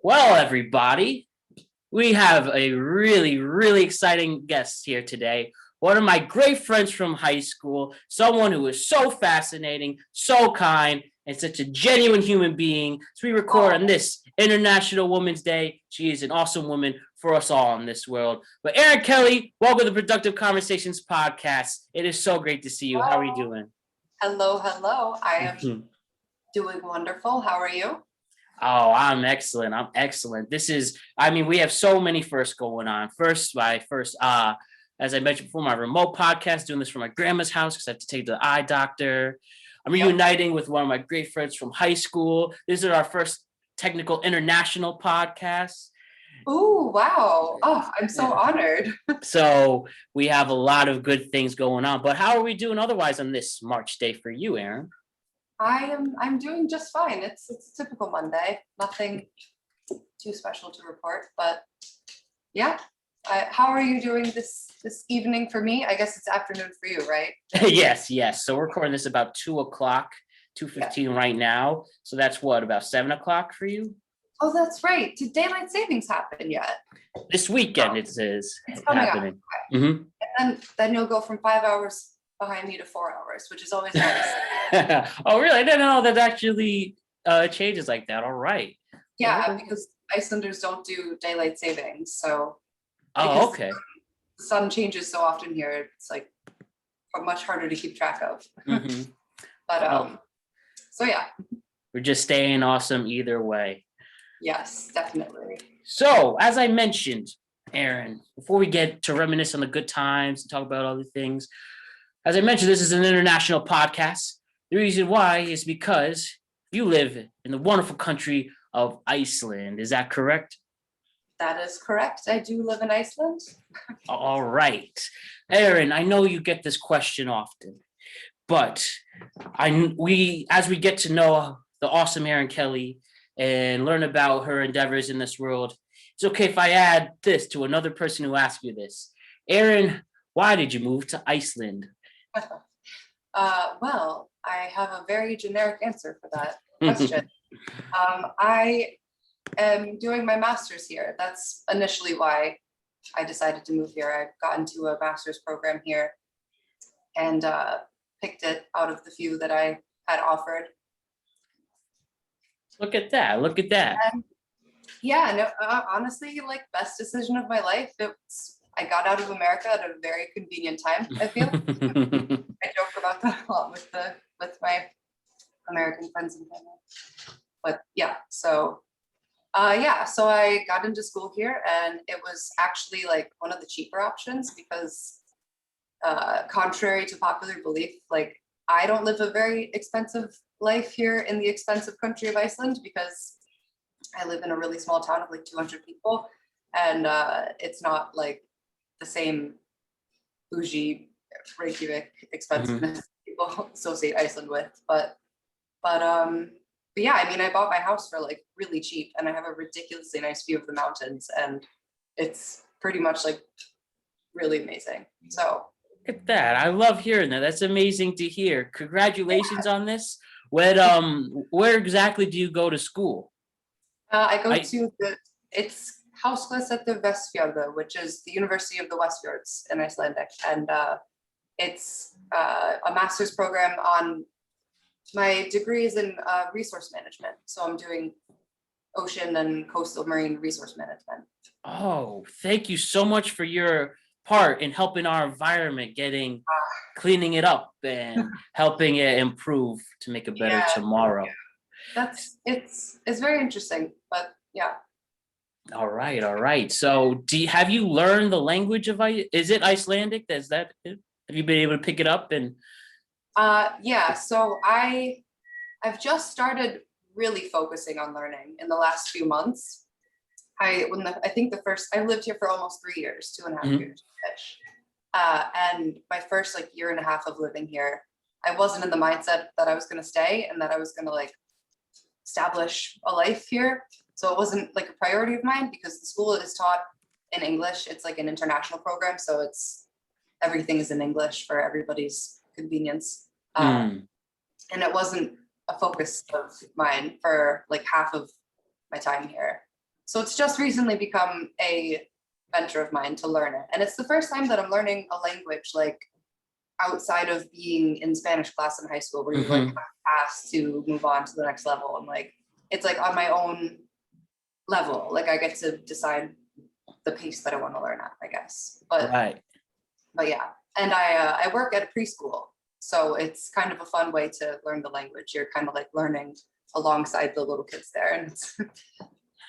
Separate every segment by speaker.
Speaker 1: Well, everybody, we have a really, really exciting guest here today. One of my great friends from high school, someone who is so fascinating, so kind, and such a genuine human being. So we record on this International Women's Day. She is an awesome woman for us all in this world. But Erin Kelly, welcome to the Productive Conversations podcast. It is so great to see you. How are you doing?
Speaker 2: Hello. I am doing wonderful. How are you?
Speaker 1: Oh, I'm excellent. I'm excellent. We have so many firsts going on. As I mentioned before, my remote podcast, doing this from my grandma's house because I have to take the eye doctor. I'm reuniting with one of my great friends from high school. This is our first technical international podcast.
Speaker 2: Oh, wow. Oh, I'm so honored.
Speaker 1: So we have a lot of good things going on. But how are we doing otherwise on this March day for you, Erin?
Speaker 2: I'm doing just fine. It's a typical Monday. Nothing too special to report, but yeah. How are you doing this evening for me? I guess it's afternoon for you, right?
Speaker 1: Yes. So we're recording this about 2:00, 2:15 right now. So that's what, about 7:00 for you?
Speaker 2: Oh, that's right. Did daylight savings happen yet?
Speaker 1: This weekend it is happening.
Speaker 2: Okay. Mm-hmm. And then you'll go from 5 hours behind me to 4 hours, which is always nice.
Speaker 1: Oh, really? I didn't know that actually changes like that. All right.
Speaker 2: Yeah, because Icelanders don't do daylight savings, so.
Speaker 1: Oh, okay.
Speaker 2: The sun changes so often here; it's like much harder to keep track of.
Speaker 1: Mm-hmm.
Speaker 2: But so yeah,
Speaker 1: we're just staying awesome either way.
Speaker 2: Yes, definitely.
Speaker 1: So, as I mentioned, Erin, before we get to reminisce on the good times and talk about other things, as I mentioned, this is an international podcast. The reason why is because you live in the wonderful country of Iceland. Is that correct?
Speaker 2: That is correct. I do live in Iceland.
Speaker 1: All right. Erin, I know you get this question often, but as we get to know the awesome Erin Kelly and learn about her endeavors in this world, it's okay if I add this to another person who asks you this. Erin, why did you move to Iceland?
Speaker 2: Well, I have a very generic answer for that question. I am doing my master's here. That's initially why I decided to move here. I got into a master's program here and picked it out of the few that I had offered.
Speaker 1: Look at that.
Speaker 2: And honestly, like, best decision of my life. I got out of America at a very convenient time, I feel. I joke about that a lot with my American friends and family. But yeah, so I got into school here, and it was actually like one of the cheaper options because contrary to popular belief, like, I don't live a very expensive life here in the expensive country of Iceland because I live in a really small town of like 200 people, and it's not like the same bougie Reykjavik expensiveness people associate Iceland with. But yeah, I mean, I bought my house for like really cheap, and I have a ridiculously nice view of the mountains, and it's pretty much like really amazing. So
Speaker 1: look at that. I love hearing that. That's amazing to hear. Congratulations on this. Where exactly do you go to school?
Speaker 2: I go to it's Háskólasetur Vestfjarða, which is the University of the Westfjords in Icelandic, and it's a master's program on. My degree is in resource management, so I'm doing ocean and coastal marine resource management.
Speaker 1: Oh, thank you so much for your part in helping our environment, cleaning it up and helping it improve to make a better tomorrow.
Speaker 2: Yeah. It's very interesting, but yeah.
Speaker 1: All right. So, have you learned the language of is it Icelandic? Is that it? Have you been able to pick it up and?
Speaker 2: Yeah. So I've just started really focusing on learning in the last few months. I lived here for almost 3 years, 2.5 years. And my first like year and a half of living here, I wasn't in the mindset that I was going to stay and that I was going to like establish a life here. So it wasn't like a priority of mine because the school is taught in English. It's like an international program, so everything is in English for everybody's convenience. And it wasn't a focus of mine for like half of my time here. So it's just recently become a venture of mine to learn it. And it's the first time that I'm learning a language like outside of being in Spanish class in high school, where you like have pass to move on to the next level. And like, it's like on my own level. Like I get to decide the pace that I want to learn at, I guess. But yeah. And I work at a preschool. So it's kind of a fun way to learn the language. You're kind of like learning alongside the little kids there. And it's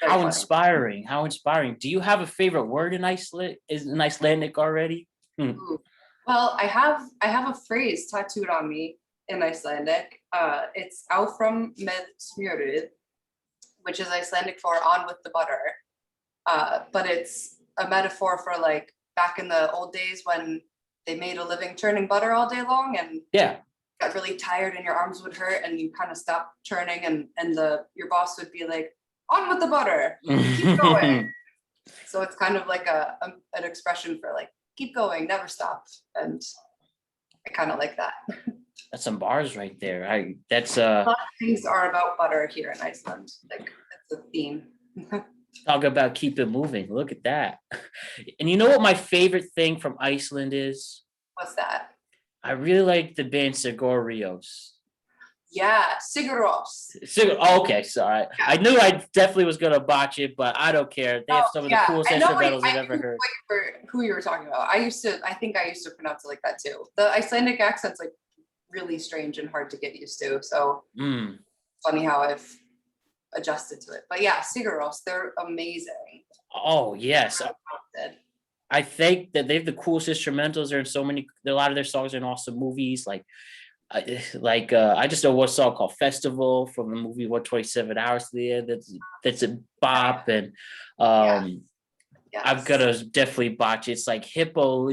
Speaker 1: how inspiring. How inspiring. Do you have a favorite word in Iceland? Is in Icelandic already?
Speaker 2: Well, I have a phrase tattooed on me in Icelandic. It's áfram með smjörið, which is Icelandic for on with the butter. But it's a metaphor for like back in the old days when they made a living churning butter all day long and got really tired and your arms would hurt and you kind of stopped churning and your boss would be like, on with the butter, keep going. So it's kind of like an expression for like, keep going, never stop. And I kind of like that.
Speaker 1: That's some bars right there. That's
Speaker 2: a lot of things are about butter here in Iceland. Like that's a theme.
Speaker 1: Talk about keep it moving. Look at that. And you know what my favorite thing from Iceland is?
Speaker 2: What's that?
Speaker 1: I really like the band Sigorios.
Speaker 2: Yeah, Siguros.
Speaker 1: Okay, sorry. Yeah. I knew I definitely was gonna botch it, but I don't care. They have some of the coolest instrumentals I've ever heard.
Speaker 2: Who you were talking about? I think I used to pronounce it like that too. The Icelandic accent's like really strange and hard to get used to. So funny how I've adjusted to it. But yeah, Siguros, they're amazing.
Speaker 1: Oh yes. I think that they have the coolest instrumentals. They're in a lot of their songs are in awesome movies. I just know one song called Festival from the movie 127 Hours to the End. That's a bop. And yes. I'm gonna definitely botch it. It's like hippo.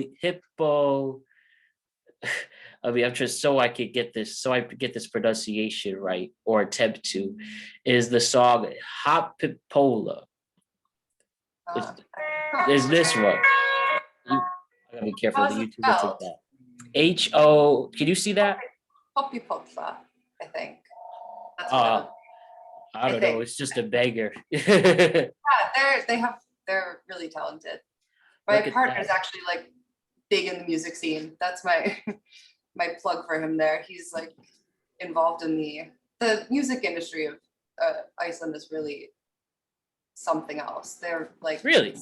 Speaker 1: I mean, I'm just so I could get this pronunciation right or attempt to, is the song Hoppipola. Is this one? I gotta be careful. The YouTube will take that. H-O. Can you see that?
Speaker 2: Hoppipola, I think. That's
Speaker 1: I don't know. It's just a beggar.
Speaker 2: Yeah, they're really talented. My partner is actually like big in the music scene. That's my my plug for him there. He's like involved in the music industry of Iceland is really something else. They're like
Speaker 1: really,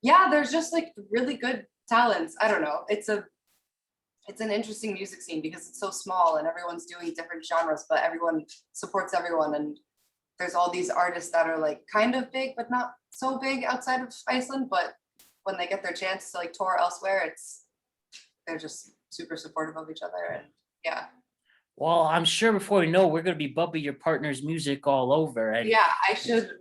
Speaker 2: yeah. There's just like really good talents. I don't know. It's an interesting music scene because it's so small and everyone's doing different genres, but everyone supports everyone. And there's all these artists that are like kind of big, but not so big outside of Iceland. But when they get their chance to like tour elsewhere, they're just super supportive of each other. And yeah.
Speaker 1: Well, I'm sure before we know, we're going to be bumping your partner's music all over. And
Speaker 2: yeah, I should.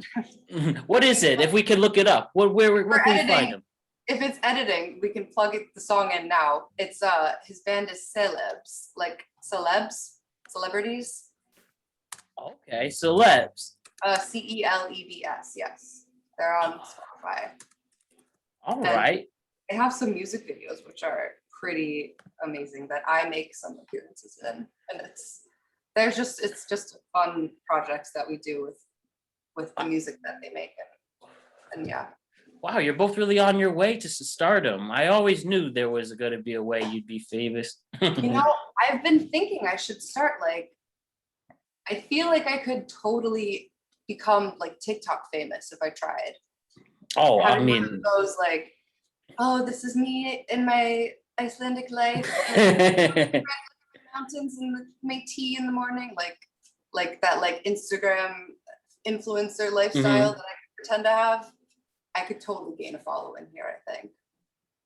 Speaker 1: What is it? If we can look it up, where can we find him?
Speaker 2: If it's editing, we can plug the song in now. It's his band is Celebs, like celebrities.
Speaker 1: Okay, Celebs.
Speaker 2: CELEBS, yes. They're on Spotify.
Speaker 1: All right.
Speaker 2: They have some music videos which are pretty amazing that I make some appearances in, and it's just fun projects that we do with the music that they make, and yeah.
Speaker 1: Wow, you're both really on your way to stardom. I always knew there was going to be a way you'd be famous.
Speaker 2: I've been thinking I should start I feel like I could totally become like TikTok famous if I tried.
Speaker 1: Oh, I mean,
Speaker 2: those like, oh, this is me in my Icelandic life, mountains and make tea in the morning, like that, like Instagram influencer lifestyle that I pretend to have. I could totally gain a following here, I think.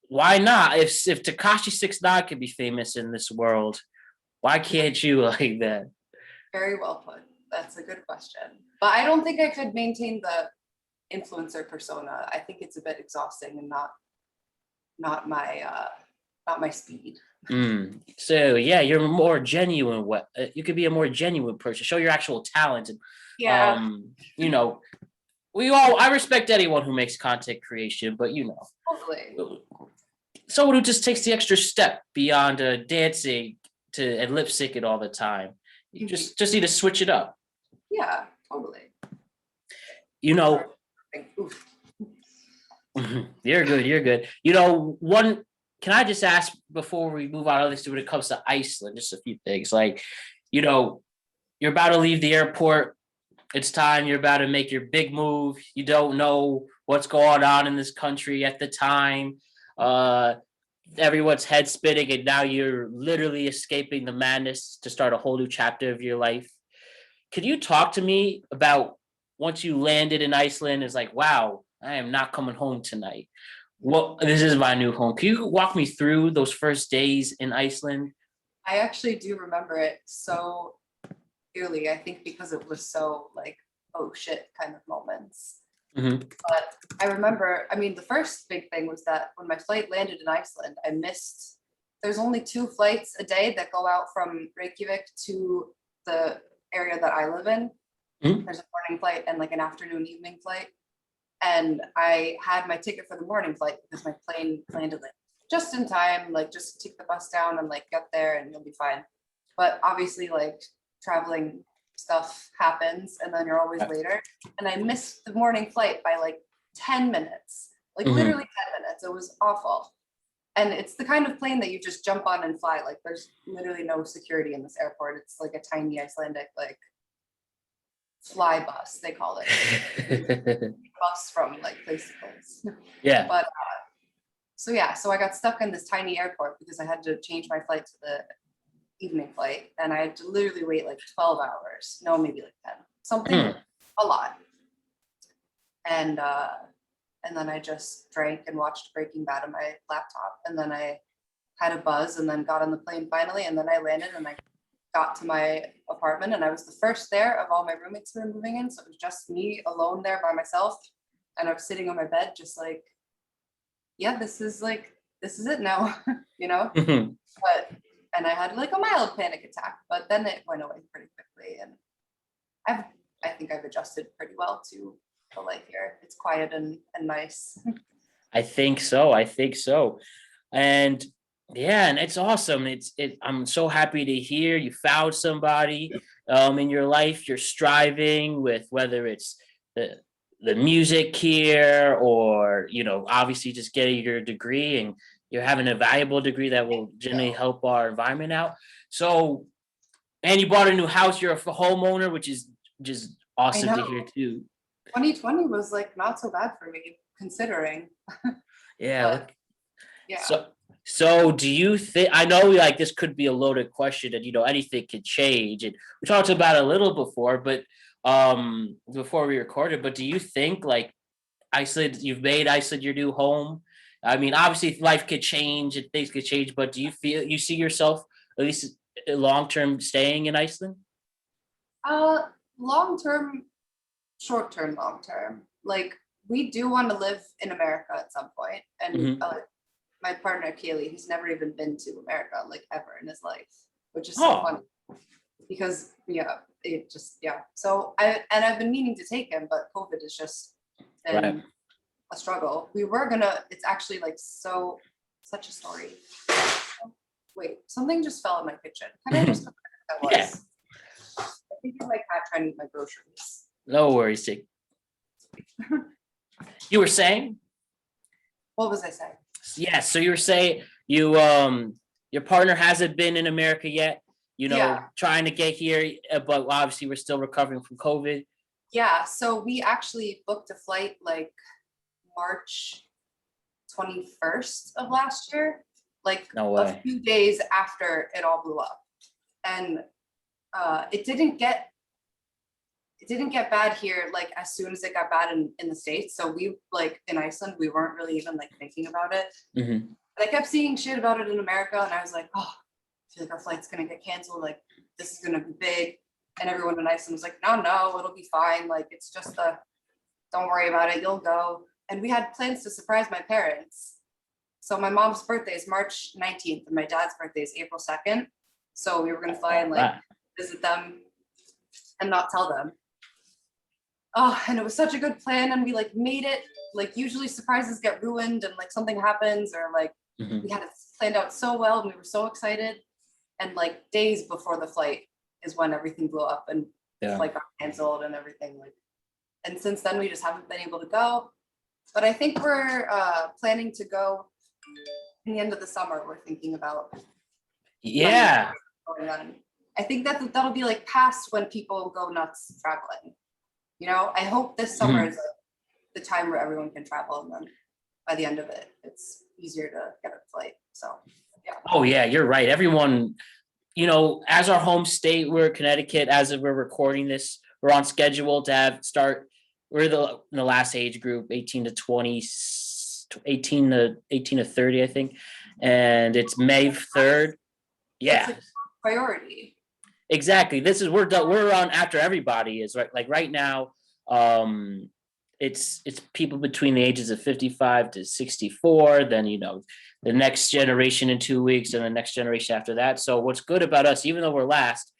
Speaker 1: Why not? If Tekashi 6ix9ine can be famous in this world, why can't you like that?
Speaker 2: Very well put. That's a good question. But I don't think I could maintain the influencer persona. I think it's a bit exhausting and not my speed.
Speaker 1: So yeah, you're more genuine. You could be a more genuine person. Show your actual talent. And,
Speaker 2: yeah.
Speaker 1: I respect anyone who makes content creation, but
Speaker 2: totally.
Speaker 1: Someone who just takes the extra step beyond dancing and lip syncing all the time. You just need to switch it up.
Speaker 2: Yeah, totally.
Speaker 1: You're good. You're good. You know, one. Can I just ask before we move on? At least when it comes to Iceland, just a few things. Like, you know, you're about to leave the airport. It's time. You're about to make your big move. You don't know what's going on in this country at the time. Uh, Everyone's head spinning, and now you're literally escaping the madness to start a whole new chapter of your life. Could you talk to me about once you landed in Iceland? It's like, wow, I am not coming home tonight. Well, this is my new home. Can you walk me through those first days in Iceland?
Speaker 2: I actually do remember it so clearly. I think because it was so like, oh shit kind of moments.
Speaker 1: Hmm.
Speaker 2: But I remember, I mean, the first big thing was that when my flight landed in Iceland, I missed, there's only 2 flights a day that go out from Reykjavik to the area that I live in.
Speaker 1: Hmm.
Speaker 2: There's a morning flight and like an afternoon evening flight. And I had my ticket for the morning flight because my plane landed like just in time, like just take the bus down and like get there and you'll be fine. But obviously like traveling stuff happens and then you're always later. And I missed the morning flight by like 10 minutes, like literally 10 minutes. It was awful. And it's the kind of plane that you just jump on and fly. Like there's literally no security in this airport. It's like a tiny Icelandic like fly bus, they call it. Bus from like place to place.
Speaker 1: Yeah.
Speaker 2: But so yeah, so I got stuck in this tiny airport because I had to change my flight to the evening flight and I had to literally wait like 12 hours. No, maybe like 10. Something a lot. And then I just drank and watched Breaking Bad on my laptop. And then I had a buzz and then got on the plane finally. And then I landed and I got to my apartment and I was the first there of all my roommates who were moving in. So it was just me alone there by myself. And I was sitting on my bed, just like, yeah, this is it now, you know? But, and I had like a mild panic attack, but then it went away pretty quickly. And I think I've adjusted pretty well to the life here. It's quiet and nice.
Speaker 1: I think so. I think so. And yeah, and it's awesome. I'm so happy to hear you found somebody in your life you're striving with, whether it's the music here or, you know, obviously just getting your degree and you're having a valuable degree that will generally help our environment out. So, and you bought a new house, you're a homeowner, which is just
Speaker 2: I
Speaker 1: awesome to
Speaker 2: know.
Speaker 1: hear too.
Speaker 2: 2020 was like not so bad for me considering.
Speaker 1: Yeah.
Speaker 2: But yeah.
Speaker 1: So do you think, I know like this could be a loaded question and you know anything could change and we talked about it a little before, but before we recorded, but do you think like Iceland, you've made Iceland your new home? I mean, obviously life could change and things could change, but do you feel you see yourself at least long term staying in Iceland?
Speaker 2: Long term, short term, long term. Like we do want to live in America at some point, and
Speaker 1: Hmm.
Speaker 2: my partner Kaylee, he's never even been to America like ever in his life, which is so
Speaker 1: Oh,
Speaker 2: funny because yeah, it just yeah. So I've been meaning to take him, but COVID has just
Speaker 1: right.
Speaker 2: been a struggle. We were gonna. It's actually like such a story. Wait, something just fell in my kitchen. Can I just? That was.
Speaker 1: Yeah,
Speaker 2: I think it's my cat trying to eat my groceries.
Speaker 1: no worries. Jake. You were saying?
Speaker 2: What was I saying?
Speaker 1: Yeah, so you were saying your partner hasn't been in America yet, you know,
Speaker 2: Yeah.
Speaker 1: trying to get here, but obviously we're still recovering from COVID.
Speaker 2: Yeah, so we actually booked a flight like March 21st of last year, like
Speaker 1: No
Speaker 2: a
Speaker 1: way.
Speaker 2: few days after it all blew up. And it didn't get bad here like as soon as it got bad in the States. So we like in Iceland, we weren't really even like thinking about it.
Speaker 1: Hmm.
Speaker 2: And I kept seeing shit about it in America and I was like, oh, I feel like our flight's gonna get canceled, like this is gonna be big. And everyone in Iceland was like, no, it'll be fine. Like it's just don't worry about it, you'll go. And we had plans to surprise my parents. So my mom's birthday is March 19th and my dad's birthday is April 2nd. So we were gonna fly and like visit them and not tell them. Oh, and it was such a good plan and we like made it. Like usually surprises get ruined and like something happens or like we had it planned out so well and we were so excited. And like days before the flight is when everything blew up and the flight got canceled and everything. Like, and since then we just haven't been able to go. But I think we're planning to go in the end of the summer. We're thinking about
Speaker 1: Yeah.
Speaker 2: going on. I think that'll be like past when people go nuts traveling. You know, I hope this summer is the time where everyone can travel, and then by the end of it, it's easier to get a flight. So, yeah.
Speaker 1: Oh yeah, you're right. Everyone, as our home state, we're Connecticut. As of we're recording this, we're on schedule to start. We're in the last age group, 18 to 20, 18 to 30, I think, and it's May 3rd. Yeah,
Speaker 2: It's a priority.
Speaker 1: exactly. This is we're on after everybody is right. Like right now, it's people between the ages of 55 to 64. Then the next generation in 2 weeks, and the next generation after that. So what's good about us, even though we're last,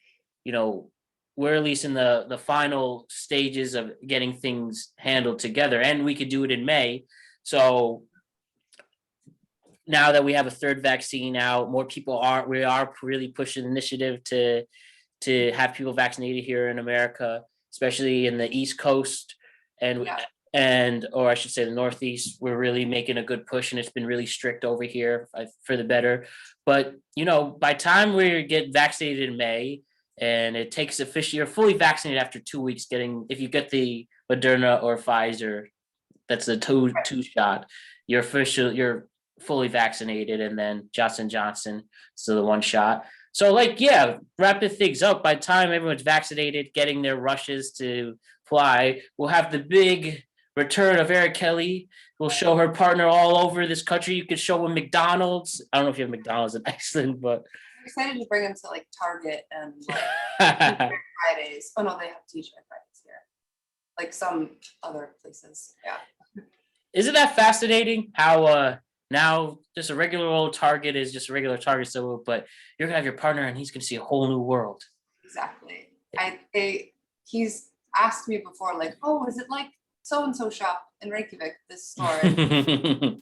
Speaker 1: we're at least in the final stages of getting things handled together, and we could do it in May. So now that we have a third vaccine out, more people we are really pushing the initiative to have people vaccinated here in America, especially in the East Coast and or I should say the Northeast. We're really making a good push, and it's been really strict over here for the better. But by time we get vaccinated in May, and it takes officially, you're fully vaccinated after 2 weeks. If you get the Moderna or Pfizer, that's the two shot. You're fully vaccinated, and then Johnson, so the one shot. So wrapping things up, by the time everyone's vaccinated, getting their rushes to fly, we'll have the big return of Erin Kelly. We'll show her partner all over this country. You could show them McDonald's. I don't know if you have McDonald's in Iceland, but
Speaker 2: I'm excited to bring them to like Target and like Fridays. Oh no, they have TGI Fridays here. Like some other places. Yeah.
Speaker 1: Isn't that fascinating how now just a regular old Target is just a regular Target store, but you're gonna have your partner and he's gonna see a whole new world.
Speaker 2: Exactly. He's asked me before, like, oh, is it like so and so shop in Reykjavik, this store? Nothing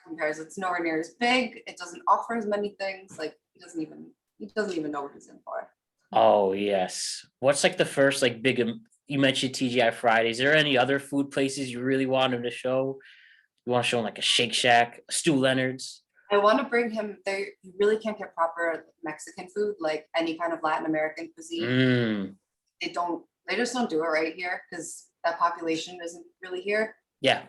Speaker 2: compares. It's nowhere near as big. It doesn't offer as many things. Like he doesn't even know what he's in for.
Speaker 1: Oh yes. What's like the first like big? You mentioned TGI Fridays. Is there any other food places you really want him to show? You want to show him like a Shake Shack, Stu Leonard's?
Speaker 2: I want to bring him there. You really can't get proper Mexican food, like any kind of Latin American cuisine. They just don't do it right here because that population isn't really here.
Speaker 1: Yeah.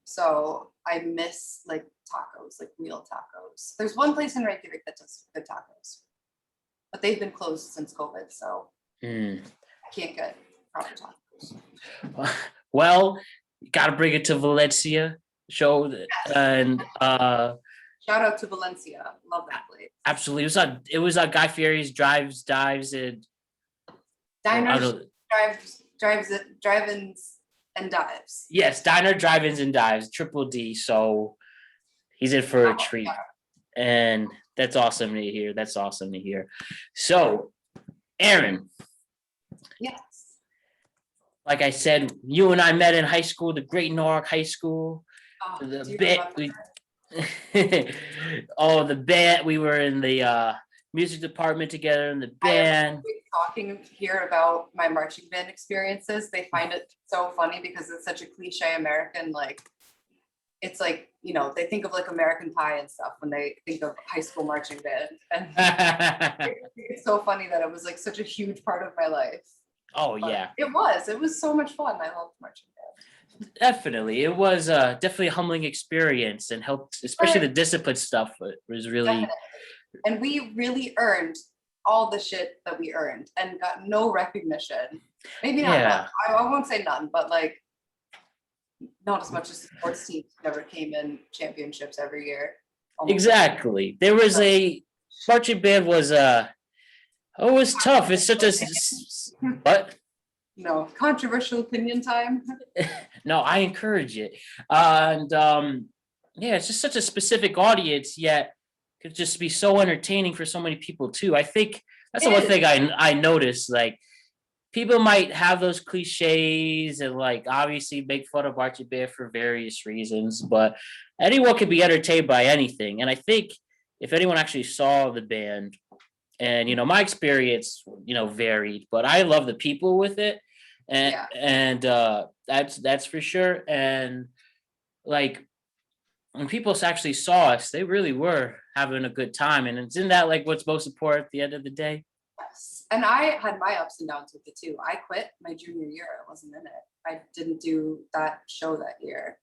Speaker 2: So I miss like tacos, like real tacos. There's one place in Reykjavik that does good tacos, but they've been closed since COVID, so I can't get proper tacos.
Speaker 1: Well, you gotta bring it to Valencia. Show that, and
Speaker 2: shout out to Valencia. Love that place.
Speaker 1: Absolutely. It was on Guy Fieri's Dives, and
Speaker 2: Diners, drive-ins, and dives.
Speaker 1: Yes, diner, drive-ins, and dives, Triple D. So he's in for a treat. Yeah. And that's awesome to hear. So, Erin.
Speaker 2: Yes.
Speaker 1: Like I said, you and I met in high school, the Great Norwalk High School.
Speaker 2: Oh,
Speaker 1: the band. We were in the music department together in the band.
Speaker 2: Talking here about my marching band experiences, they find it so funny because it's such a cliche American, like it's like, they think of like American Pie and stuff when they think of high school marching band. And it's so funny that it was like such a huge part of my life.
Speaker 1: Oh, but
Speaker 2: yeah. It was so much fun. I loved marching band.
Speaker 1: Definitely. It was definitely a humbling experience and helped, especially the discipline stuff. It was really. Definitely.
Speaker 2: And we really earned all the shit that we earned and got no recognition. Maybe not. Yeah. I won't say none, but like not as much as the sports teams never came in championships every year.
Speaker 1: Exactly. There was marching band was it was tough. It's such a what?
Speaker 2: No, controversial opinion time.
Speaker 1: No, I encourage it. And it's just such a specific audience, yet could just be so entertaining for so many people too. I think that's the one thing I noticed. Like people might have those cliches and like obviously make fun of marching band for various reasons, but anyone can be entertained by anything. And I think if anyone actually saw the band, and my experience, varied, but I love the people with it. And that's for sure. And like when people actually saw us, they really were having a good time. And isn't that like what's most important at the end of the day?
Speaker 2: Yes. And I had my ups and downs with it too. I quit my junior year. I wasn't in it. I didn't do that show that year.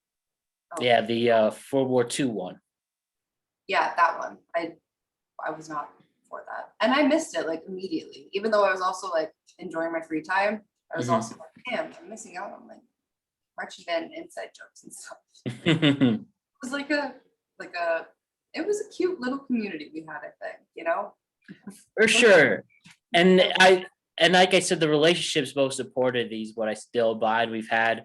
Speaker 2: Oh.
Speaker 1: Yeah, the World War II one.
Speaker 2: Yeah, that one. I was not for that. And I missed it like immediately. Even though I was also like enjoying my free time, I was also like, damn, I'm missing out on like marching band inside jokes and stuff. It was it was a cute little community we had, I think, you know?
Speaker 1: For sure. And like I said, the relationships most supported these, what I still abide. We've had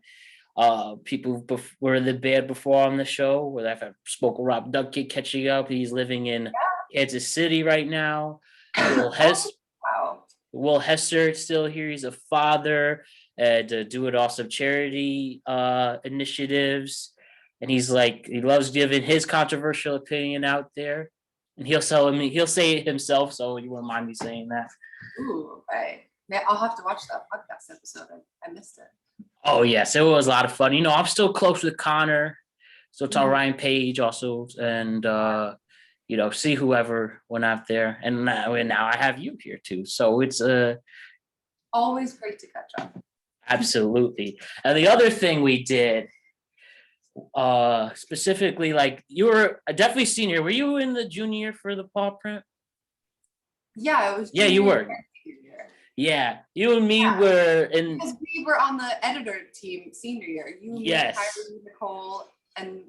Speaker 1: people were in the band before on the show, where I've spoke with Rob Dunkey catching up. He's living in Kansas City right now.
Speaker 2: Wow.
Speaker 1: Will Hester still here. He's a father and doing awesome charity initiatives. And he's like, he loves giving his controversial opinion out there. And he'll say it himself, so you wouldn't mind me saying that.
Speaker 2: Ooh, right. Yeah, I'll have to watch that podcast episode. I missed it.
Speaker 1: Oh yes, it was a lot of fun. You know, I'm still close with Connor, so it's Ryan Page also, and you know, see whoever went out there, and now I have you here too. So it's
Speaker 2: always great to catch up.
Speaker 1: Absolutely. And the other thing we did, specifically, like you were definitely senior. Were you in the junior for the paw print?
Speaker 2: Yeah, it was.
Speaker 1: Yeah, you were. Yeah, you and me were in.
Speaker 2: Because we were on the editor team senior year. You, me, Kyrie, Nicole, and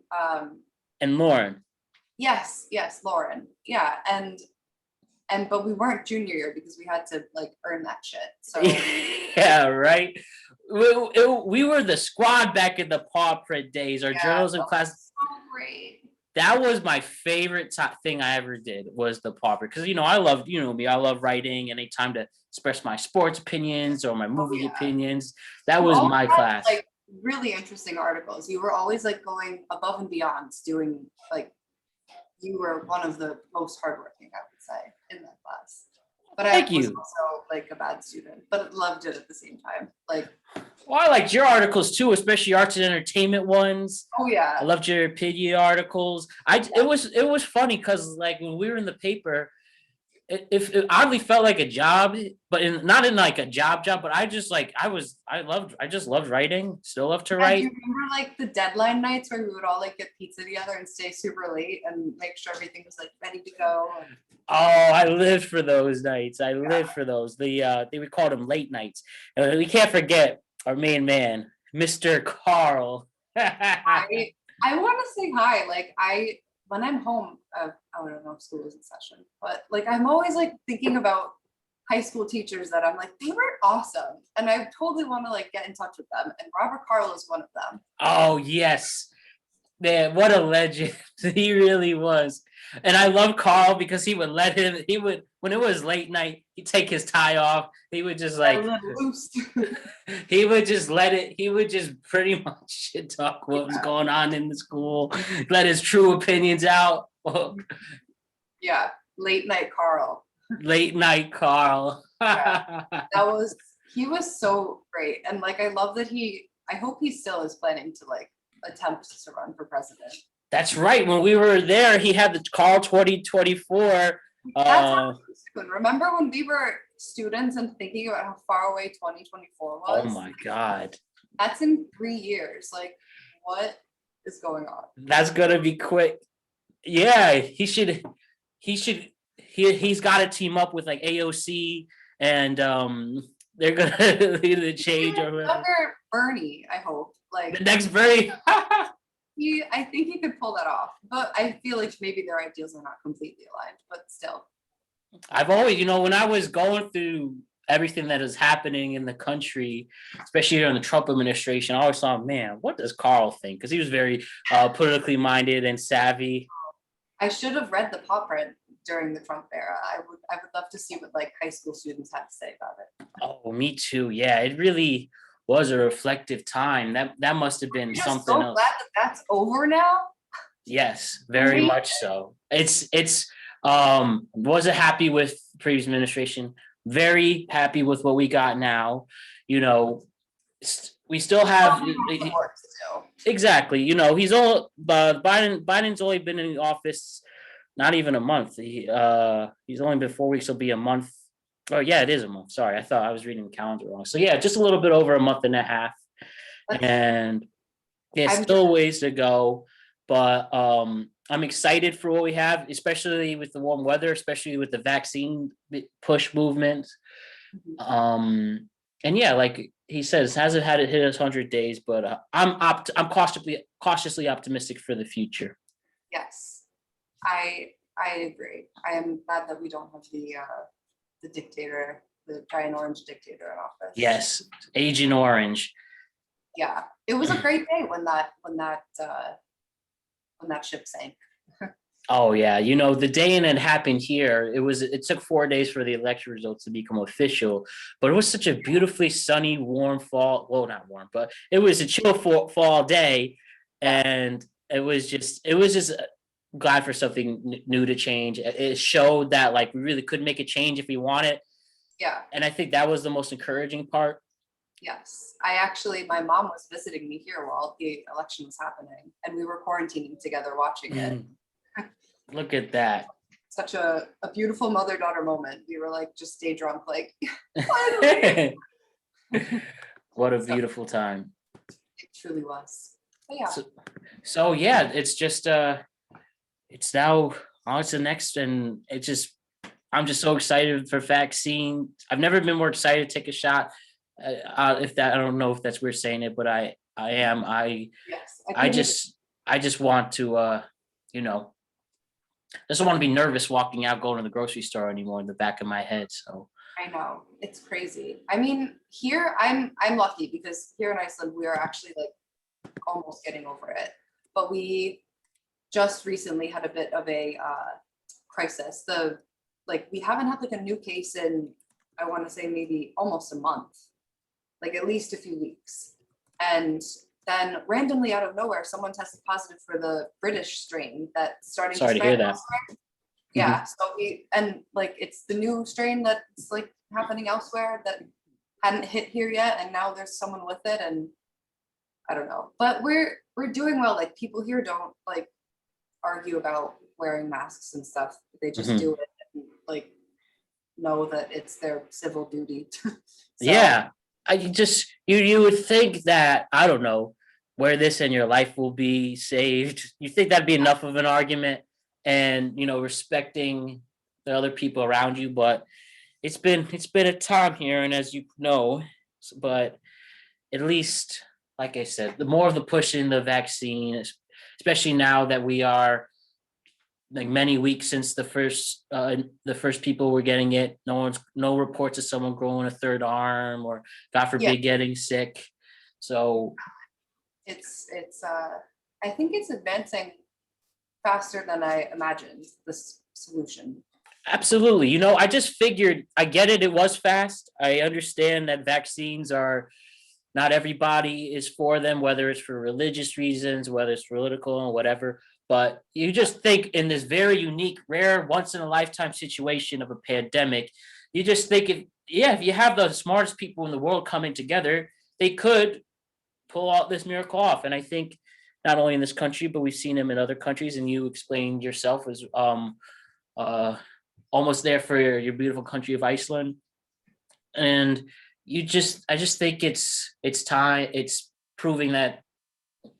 Speaker 1: Lauren.
Speaker 2: Yes, Lauren. Yeah, but we weren't junior year because we had to like earn that shit. So
Speaker 1: yeah, right. We were the squad back in the paw print days. Our journalism class.
Speaker 2: So great.
Speaker 1: That was my favorite thing I ever did, was the paw print, because you know I love me. I love writing, any time to express my sports opinions or my movie opinions. That was my class.
Speaker 2: Like really interesting articles. You were always like going above and beyond, doing like. You were one of the most hardworking, I would say, in that class. But I was also like a bad student, but loved it at the same time. Like,
Speaker 1: well, I liked your articles too, especially arts and entertainment ones.
Speaker 2: Oh yeah,
Speaker 1: I loved your opinion articles. It was funny because like when we were in the paper, it oddly felt like a job, but not in like a job, but I just loved writing. Still love to write.
Speaker 2: Do you remember like the deadline nights where we would all like get pizza together and stay super late and make sure everything was like ready to go?
Speaker 1: Oh, I lived for those nights. I lived for those. They called them late nights. And we can't forget our main man, Mr. Carl.
Speaker 2: I want to say hi. Like when I'm home, I don't know if school is in session, but like I'm always like thinking about high school teachers that I'm like, they were awesome. And I totally want to like get in touch with them. And Robert Carl is one of them.
Speaker 1: Oh, yes. Man, what a legend. He really was. And I love Carl because he would when it was late night, he'd take his tie off. He would just like, he would just pretty much shit talk what was going on in the school, let his true opinions out.
Speaker 2: Yeah, late night Carl.
Speaker 1: Late night Carl.
Speaker 2: Yeah, he was so great. And like, I love that I hope he still is planning to like attempt to run for president.
Speaker 1: That's right. When we were there, he had the Carl 2024.
Speaker 2: Remember when we were students and thinking about how far away 2024 was?
Speaker 1: Oh my God.
Speaker 2: That's in 3 years. Like, what is going on?
Speaker 1: That's gonna be quick. Yeah, he's got to team up with like AOC and they're gonna lead the change over.
Speaker 2: Younger Bernie, I hope. Like
Speaker 1: the next Bernie.
Speaker 2: I think he could pull that off, but I feel like maybe their ideals are not completely aligned, but still.
Speaker 1: I've always, when I was going through everything that is happening in the country, especially during the Trump administration, I always thought, man, what does Carl think? Because he was very politically minded and savvy.
Speaker 2: I should have read the paw print during the Trump era. I would love to see what like high school students had to say about it.
Speaker 1: Oh, me too. Yeah, it really was a reflective time. That must have been something
Speaker 2: so
Speaker 1: else.
Speaker 2: Glad that's over now.
Speaker 1: Yes, very much so. It's wasn't happy with the previous administration. Very happy with what we got now. We still have exactly. Biden's only been in the office not even a month. He's only been 4 weeks. It'll be a month. Oh yeah, it is a month. Sorry, I thought I was reading the calendar wrong. So yeah, just a little bit over a month and a half,
Speaker 2: That's,
Speaker 1: and there's
Speaker 2: I'm
Speaker 1: still ways to go. But I'm excited for what we have, especially with the warm weather, especially with the vaccine push movement. Um, and yeah, like he says, hasn't had it hit us 100 days, but I'm cautiously optimistic for the future.
Speaker 2: yes, I agree. I am glad that we don't have the dictator, the giant orange dictator in office.
Speaker 1: Yes, Agent Orange.
Speaker 2: Yeah, it was a great day when that ship sank.
Speaker 1: Oh yeah, the day it happened here. It took 4 days for the election results to become official, but it was such a beautifully sunny, warm fall. Well, not warm, but it was a chill fall day, and it was just glad for something new to change. It showed that like we really could make a change if we want it,
Speaker 2: Yeah,
Speaker 1: and I think that was the most encouraging part.
Speaker 2: yes. My mom was visiting me here while the election was happening, and we were quarantining together watching it.
Speaker 1: Look at that.
Speaker 2: Such a beautiful mother-daughter moment. We were like just stay drunk, like finally.
Speaker 1: What a
Speaker 2: So
Speaker 1: beautiful time.
Speaker 2: it truly was. But yeah.
Speaker 1: So yeah, it's just it's now on to the next, and I'm just so excited for vaccine. I've never been more excited to take a shot. If that I don't know if that's weird saying it, but I am.
Speaker 2: Yes.
Speaker 1: I just want to you know I just don't want to be nervous walking out going to the grocery store anymore in the back of my head. So
Speaker 2: I know it's crazy. I mean, here I'm lucky because here in Iceland we are actually like almost getting over it, but we just recently had a bit of a crisis. We haven't had like a new case in I want to say maybe almost a month, like at least a few weeks, and then randomly out of nowhere someone tested positive for the British strain that's starting
Speaker 1: sorry to
Speaker 2: spread
Speaker 1: hear that.
Speaker 2: elsewhere. Yeah, so it's the new strain that's like happening elsewhere that hadn't hit here yet, and now there's someone with it, and I don't know, but we're doing well. Like people here don't like argue about wearing masks and stuff. They just do it and like know that it's their civil duty. So,
Speaker 1: Yeah, you would think that I don't know wear this and your life will be saved. You think that'd be enough of an argument, and respecting the other people around you, but it's been a time here, and as you know, but at least, like I said, the more of the push in the vaccine, especially now that we are like many weeks since the first people were getting it. No reports of someone growing a third arm or God forbid getting sick. So
Speaker 2: it's I think it's advancing faster than I imagined, this solution.
Speaker 1: absolutely. I just figured I get it. It was fast. I understand that vaccines are not everybody is for them, whether it's for religious reasons, whether it's political or whatever. But you just think in this very unique, rare, once in a lifetime situation of a pandemic, you just think if you have the smartest people in the world coming together, they could pull out this miracle off. And I think not only in this country, but we've seen them in other countries. And you explained yourself as uh, almost there for your beautiful country of Iceland. And I just think it's time. It's proving that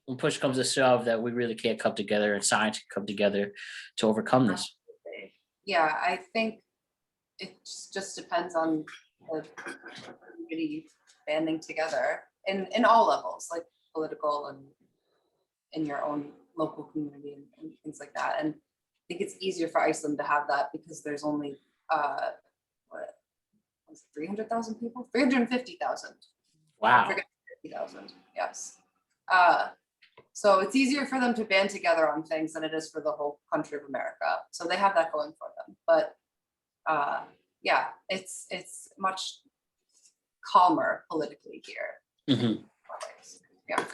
Speaker 1: when push comes to shove, that we really can't come together and science can come together to overcome this.
Speaker 2: Yeah, I think it just depends on the community banding together in all levels, like political and in your own local community and things like that. And I think it's easier for Iceland to have that because there's only 300,000 people, 350,000.
Speaker 1: Wow.
Speaker 2: 50,000. Yes. So it's easier for them to band together on things than it is for the whole country of America. So they have that going for them. But yeah, it's much calmer politically here.
Speaker 1: Mm-hmm.
Speaker 2: Yeah.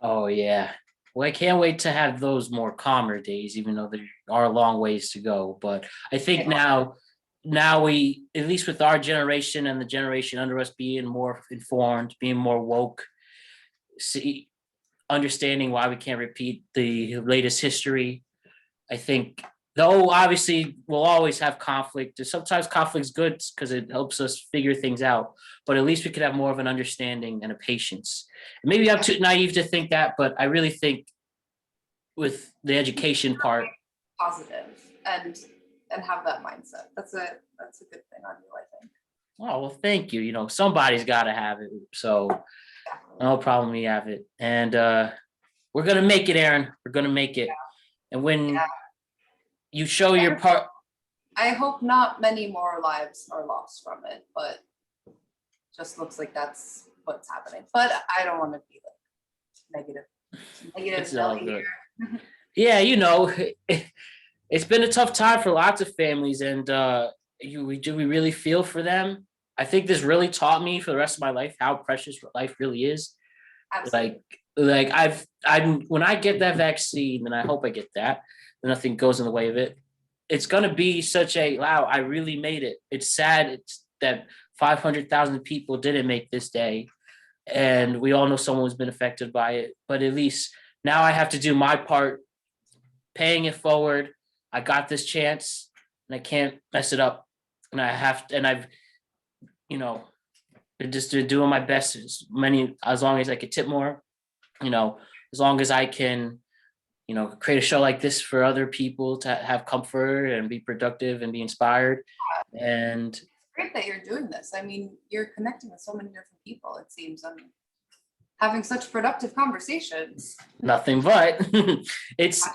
Speaker 1: Oh yeah. Well, I can't wait to have those more calmer days, even though there are a long ways to go. But I think now we, at least with our generation and the generation under us, being more informed, being more woke, see, understanding why we can't repeat the latest history. I think, though, obviously, we'll always have conflict. Sometimes conflict's good because it helps us figure things out. But at least we could have more of an understanding and a patience. Maybe I'm too naive to think that, but I really think with the education part,
Speaker 2: positive and have that mindset. That's a good thing on you, I think.
Speaker 1: oh well, thank you. You know, somebody's got to have it, so no problem. We have it, and we're gonna make it, Erin. We're gonna make it. And when you show your part,
Speaker 2: I hope not many more lives are lost from it, but just looks like that's what's happening. But I don't want to be like negative.
Speaker 1: it's all good. Yeah, you know, it's been a tough time for lots of families, and we really feel for them. I think this really taught me for the rest of my life how precious life really is.
Speaker 2: Absolutely.
Speaker 1: Like I'm when I get that vaccine, and I hope I get that, and nothing goes in the way of it. It's gonna be such a wow, I really made it. It's sad that 500,000 people didn't make this day, and we all know someone who's been affected by it. But at least now I have to do my part, paying it forward. I got this chance, and I can't mess it up. And I've, you know, been just doing my best as long as I could tip more, you know, as long as I can, you know, create a show like this for other people to have comfort and be productive and be inspired. And
Speaker 2: It's great that you're doing this. I mean, you're connecting with so many different people, it seems, and having such productive conversations.
Speaker 1: nothing but it's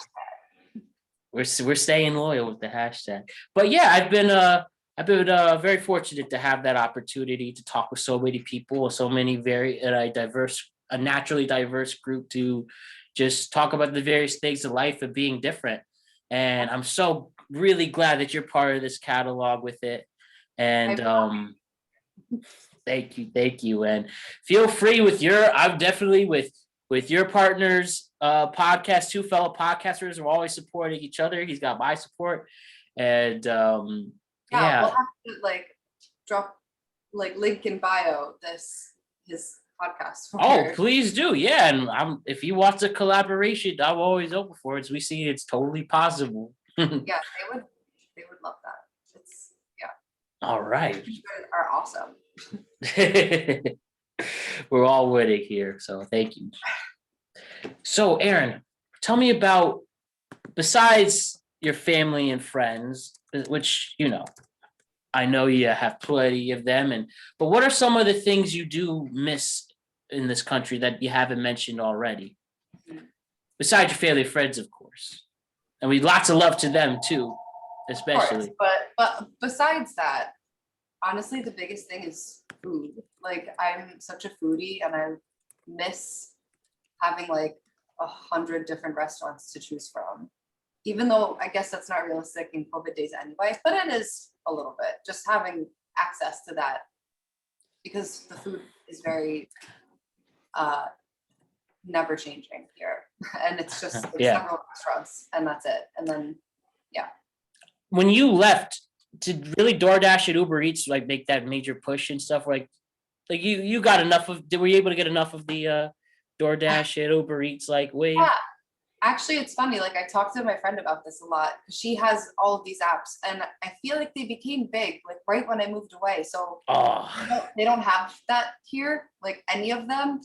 Speaker 1: we're staying loyal with the hashtag. But yeah, I've been very fortunate to have that opportunity to talk with so many people, so many a naturally diverse group to just talk about the various things of life of being different. And I'm so really glad that you're part of this catalog with it. And thank you. And feel free I'm definitely with your partner's podcast, two fellow podcasters. We're always supporting each other. He's got my support. And
Speaker 2: We'll have to drop link in bio his podcast.
Speaker 1: Please do. Yeah. And if he wants a collaboration, I'm always open for it. So we see it's totally possible.
Speaker 2: Yeah, they would love that.
Speaker 1: All right.
Speaker 2: You guys are awesome.
Speaker 1: We're all winning here. So thank you. So Erin, tell me about, besides your family and friends, which, you know, I know you have plenty of them, but what are some of the things you do miss in this country that you haven't mentioned already? Besides your family and friends, of course. And we lots of love to them too, especially.
Speaker 2: But besides that, honestly, the biggest thing is food. Like, I'm such a foodie, and I miss having 100 different restaurants to choose from. Even though I guess that's not realistic in COVID days anyway, but it is a little bit, just having access to that, because the food is very never changing here. And it's just several restaurants, and that's it. And then,
Speaker 1: When you left, did really DoorDash and Uber Eats make that major push and stuff? Like you got enough of, were you able to get enough of the DoorDash and Uber Eats wave?
Speaker 2: Yeah. Actually, it's funny. I talked to my friend about this a lot. She has all of these apps, and I feel like they became big right when I moved away. So they don't have that here, any of them.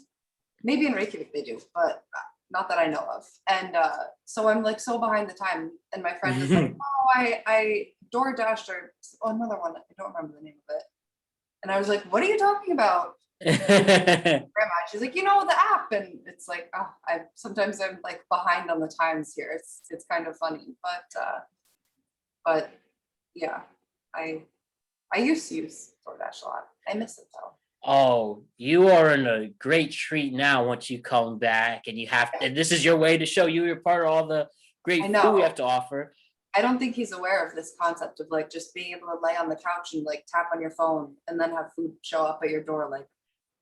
Speaker 2: Maybe in Reykjavik they do, but not that I know of. And so I'm so behind the time. And my friend is like, "Oh, I DoorDashed or another one. I don't remember the name of it." And I was like, "What are you talking about?" Grandma, she's like, the app, and it's sometimes I'm behind on the times here. It's kind of funny, but yeah, I used to use DoorDash a lot. I miss it though.
Speaker 1: Oh, you are in a great treat now once you come back, and and this is your way to show you're part of all the great food we have to offer.
Speaker 2: I don't think he's aware of this concept of just being able to lay on the couch and tap on your phone and then have food show up at your door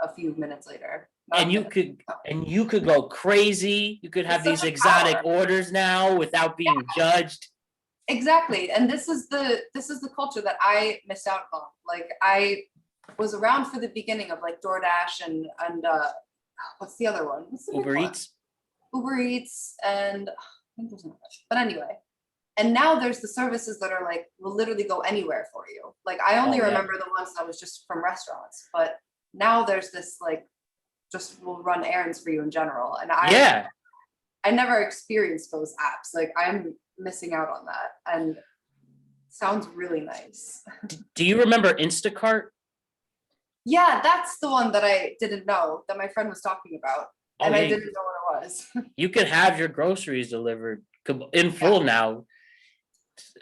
Speaker 2: a few minutes later.
Speaker 1: And you could go crazy. You could have these exotic orders now without being judged.
Speaker 2: Exactly. And this is the culture that I missed out on. I was around for the beginning of DoorDash and what's the other one?
Speaker 1: Uber Eats.
Speaker 2: Uber Eats, and I think there's another. But anyway, and now there's the services that are like will literally go anywhere for you. Like I only remember the ones that was just from restaurants, but now there's this like just will run errands for you in general. And I never experienced those apps. Like I'm missing out on that, and sounds really nice.
Speaker 1: Do you remember Instacart?
Speaker 2: Yeah, that's the one that I didn't know that my friend was talking about, and
Speaker 1: yeah.
Speaker 2: I didn't know what it was.
Speaker 1: You could have your groceries delivered in full now.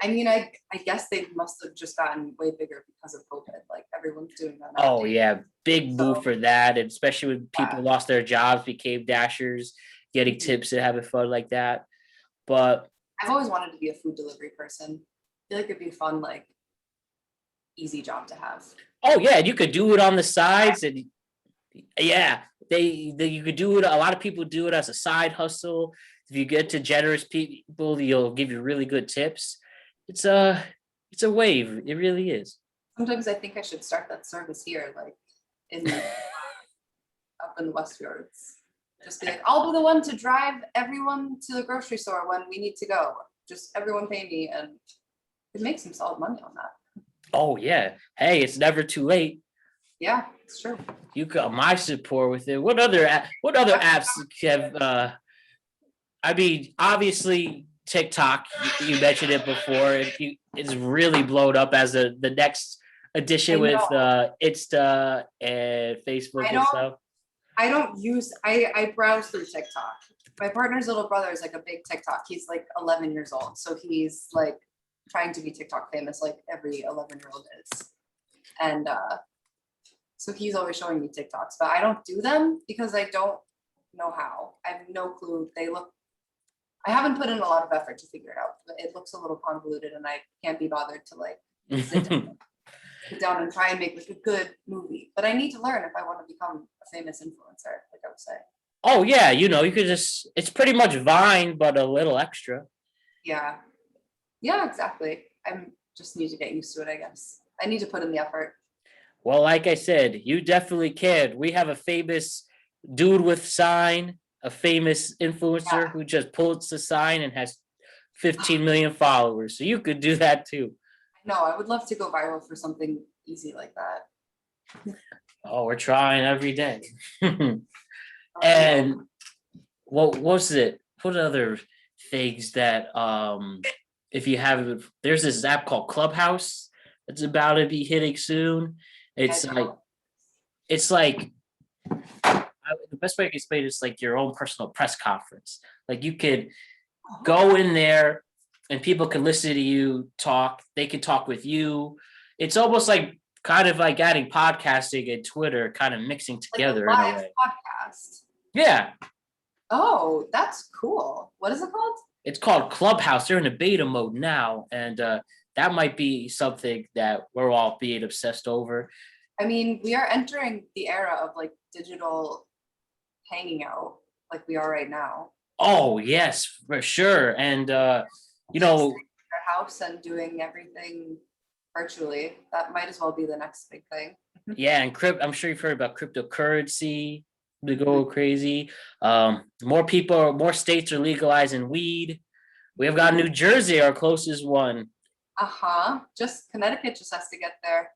Speaker 2: I mean, I guess they must have just gotten way bigger because of COVID. Like everyone's doing that.
Speaker 1: Oh yeah, big move for that, and especially when people lost their jobs, became dashers, getting tips and having fun like that. But
Speaker 2: I've always wanted to be a food delivery person. I feel like it'd be fun, like easy job to have.
Speaker 1: Oh yeah, you could do it on the sides, and yeah, you could do it. A lot of people do it as a side hustle. If you get to generous people, you'll give you really good tips. It's a wave. It really is.
Speaker 2: Sometimes I think I should start that service here, like in up in the West Fjords. Just be like, I'll be the one to drive everyone to the grocery store when we need to go. Just everyone pay me, and it makes some solid money on that.
Speaker 1: Oh yeah. Hey, it's never too late.
Speaker 2: Yeah, it's true.
Speaker 1: You got my support with it. What other apps have I mean, obviously TikTok, you mentioned it before. It's really blown up as the next addition with Insta and Facebook and stuff.
Speaker 2: I don't use, I browse through TikTok. My partner's little brother is like a big TikTok. He's like 11 years old. So he's like trying to be TikTok famous like every 11-year-old is. And so he's always showing me TikToks, but I don't do them because I don't know how. I have no clue. I haven't put in a lot of effort to figure it out, but it looks a little convoluted and I can't be bothered to like sit down and try and make like a good movie. But I need to learn if I want to become a famous influencer, like I would say.
Speaker 1: Oh yeah, you could just, it's pretty much Vine, but a little extra.
Speaker 2: Yeah. Yeah, exactly. I just need to get used to it, I guess. I need to put in the effort.
Speaker 1: Well, like I said, you definitely can. We have a famous dude with sign, a famous influencer who just pulls the sign and has 15 million followers. So you could do that too.
Speaker 2: No, I would love to go viral for something easy like that.
Speaker 1: Oh, we're trying every day. And what was it? What other things that if you have, there's this app called Clubhouse that's about to be hitting soon. It's like the best way I can explain it is like your own personal press conference. Like you could go in there and people can listen to you talk. They can talk with you. It's almost like kind of like adding podcasting and Twitter kind of mixing together
Speaker 2: like a live
Speaker 1: in a way.
Speaker 2: Podcast.
Speaker 1: Yeah.
Speaker 2: Oh, that's cool. What is it called?
Speaker 1: It's called Clubhouse. They're in a beta mode now, and that might be something that we're all being obsessed over.
Speaker 2: I mean, we are entering the era of like digital hanging out, like we are right now.
Speaker 1: Oh yes, for sure. And
Speaker 2: Our house and doing everything virtually. That might as well be the next big thing.
Speaker 1: Yeah, and I'm sure you've heard about cryptocurrency. To go crazy. More states are legalizing weed. We have got New Jersey, our closest one.
Speaker 2: Just Connecticut just has to get there.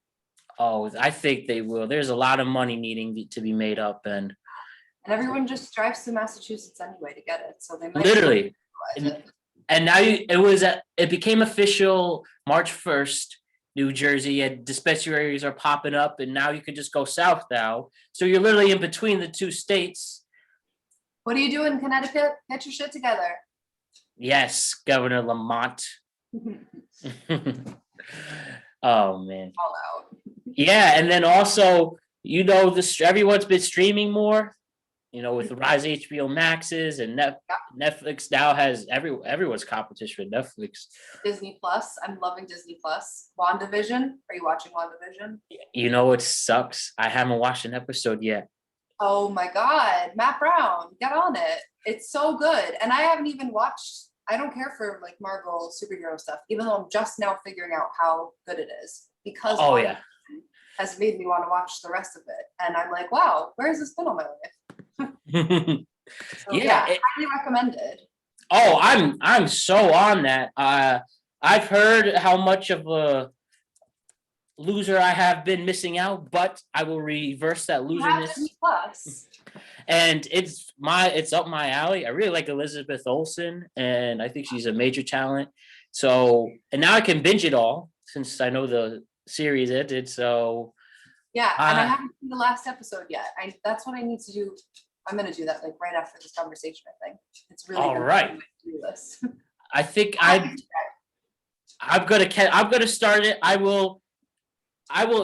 Speaker 1: Oh, I think they will. There's a lot of money needing to be made up, and
Speaker 2: everyone just drives to Massachusetts anyway to get it. So they might
Speaker 1: literally. And now it became official March 1st. New Jersey and dispensaries are popping up, and now you can just go south now. So you're literally in between the two states.
Speaker 2: What do you do in Connecticut? Get your shit together.
Speaker 1: Yes, Governor Lamont. Oh man.
Speaker 2: All out.
Speaker 1: Yeah, and then also, everyone's been streaming more. With the rise of HBO Maxes and Netflix now has everyone's competition with Netflix.
Speaker 2: Disney Plus. I'm loving Disney Plus. WandaVision. Are you watching WandaVision?
Speaker 1: It sucks. I haven't watched an episode yet.
Speaker 2: Oh my God. Matt Brown, get on it. It's so good. And I haven't even watched, I don't care for like Marvel superhero stuff, even though I'm just now figuring out how good it is because has made me want to watch the rest of it. And I'm like, wow, where has this been all my life? So
Speaker 1: Yeah.
Speaker 2: highly recommended.
Speaker 1: Oh, I'm so on that. I've heard how much of a loser I have been missing out, but I will reverse that
Speaker 2: You have
Speaker 1: loserness.
Speaker 2: Disney Plus.
Speaker 1: And it's up my alley. I really like Elizabeth Olsen, and I think she's a major talent. So, and now I can binge it all since I know the series ended. So,
Speaker 2: Yeah, and I haven't seen the last episode yet. That's what I need to do. I'm gonna do that like right after this conversation. I think it's really
Speaker 1: all
Speaker 2: good
Speaker 1: right.
Speaker 2: to do this.
Speaker 1: I think I'm gonna start it. I will.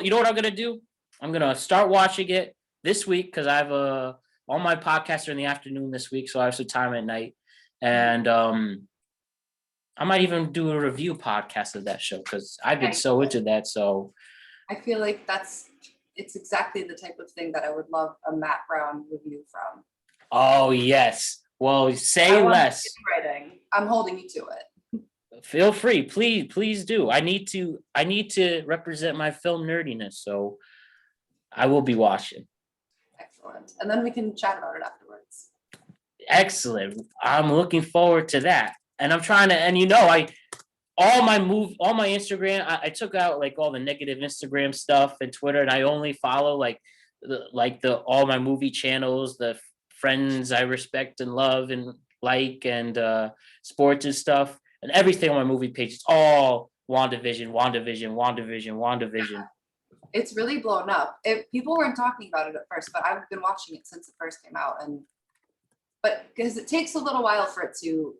Speaker 1: You know what I'm gonna do? I'm gonna start watching it this week because I have all my podcasts are in the afternoon this week, so I have some time at night, and I might even do a review podcast of that show because I've been so into that. So
Speaker 2: I feel like it's exactly the type of thing that I would love a Matt Brown review from.
Speaker 1: oh yes, well say less.
Speaker 2: Writing. I'm holding you to it.
Speaker 1: Feel free, please do. I need to represent my film nerdiness, so I will be watching.
Speaker 2: Excellent, and then we can chat about it afterwards.
Speaker 1: Excellent. I'm looking forward to that. And I'm trying to, and all my Instagram, I took out like all the negative Instagram stuff and Twitter, and I only follow like all my movie channels, the friends I respect and love and like, and sports and stuff, and everything on my movie page. It's all WandaVision.
Speaker 2: It's really blown up. People weren't talking about it at first, but I've been watching it since it first came out, but because it takes a little while for it to.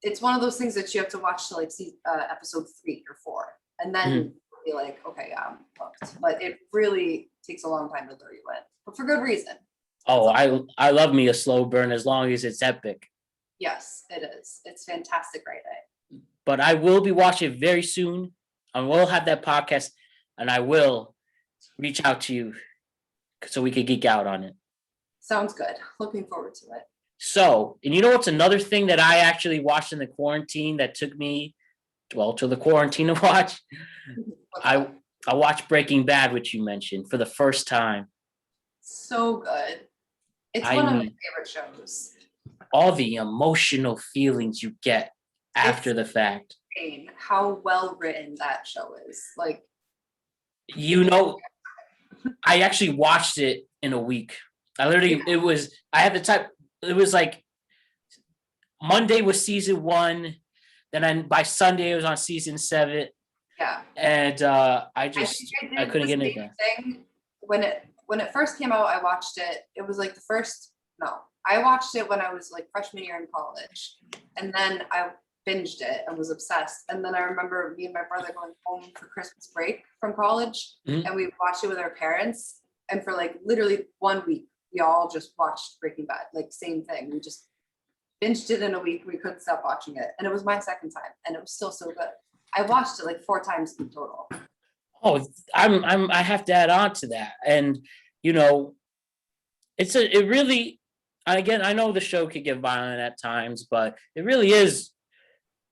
Speaker 2: It's one of those things that you have to watch to like see episode 3 or 4, and then be like, okay, yeah, I'm hooked. But it really takes a long time to lure you in, but for good reason.
Speaker 1: Oh, I love me a slow burn as long as it's epic.
Speaker 2: Yes, it is. It's fantastic writing.
Speaker 1: But I will be watching it very soon. I will have that podcast, and I will reach out to you so we could geek out on it.
Speaker 2: Sounds good. Looking forward to it.
Speaker 1: So, and you know what's another thing that I actually watched in the quarantine that took me, to the quarantine to watch? I watched Breaking Bad, which you mentioned, for the first time.
Speaker 2: So good. It's one of my favorite shows.
Speaker 1: All the emotional feelings you get after the fact.
Speaker 2: How well written that show is. Like,
Speaker 1: I actually watched it in a week. I had the time. It was like Monday was season 1, then by Sunday it was on season 7.
Speaker 2: Yeah.
Speaker 1: And I couldn't get into
Speaker 2: that. When it first came out, I watched it. It was like I watched it when I was like freshman year in college, and then I binged it and was obsessed. And then I remember me and my brother going home for Christmas break from college, and we watched it with our parents. And for like literally 1 week, we all just watched Breaking Bad, like same thing. We just binged it in a week. We couldn't stop watching it. And it was my second time, and it was still so good. I watched it like 4 times in total.
Speaker 1: Oh, I have to add on to that. And, it really, again, I know the show could get violent at times, but it really is,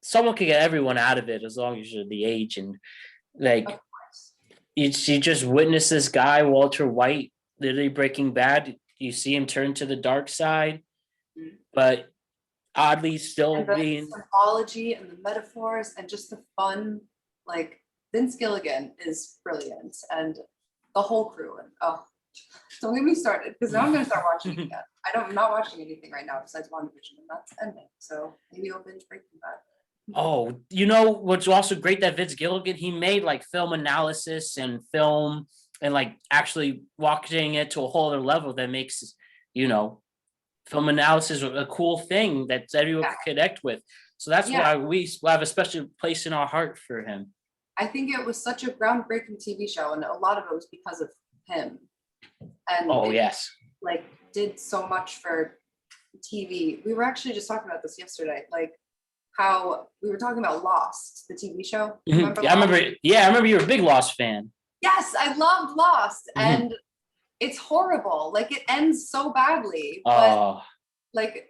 Speaker 1: someone can get everyone out of it as long as you're the age. And like, you just witness this guy, Walter White, literally Breaking Bad. You see him turn to the dark side, but oddly still being
Speaker 2: symbology and the metaphors and just the fun. Like, Vince Gilligan is brilliant, and the whole crew. And don't get me started, because now I'm going to start watching it again. I'm not watching anything right now besides WandaVision, and that's ending. So maybe I'll binge Breaking Bad.
Speaker 1: Oh, what's also great that Vince Gilligan, he made like film analysis and film and like actually walking it to a whole other level that makes, film analysis a cool thing that everyone can connect with. So that's why we have a special place in our heart for him.
Speaker 2: I think it was such a groundbreaking TV show, and a lot of it was because of him. And like did so much for TV. We were actually just talking about this yesterday, like how we were talking about Lost, the TV show.
Speaker 1: I remember you're a big Lost fan.
Speaker 2: Yes, I loved Lost, and it's horrible. Like, it ends so badly. But like,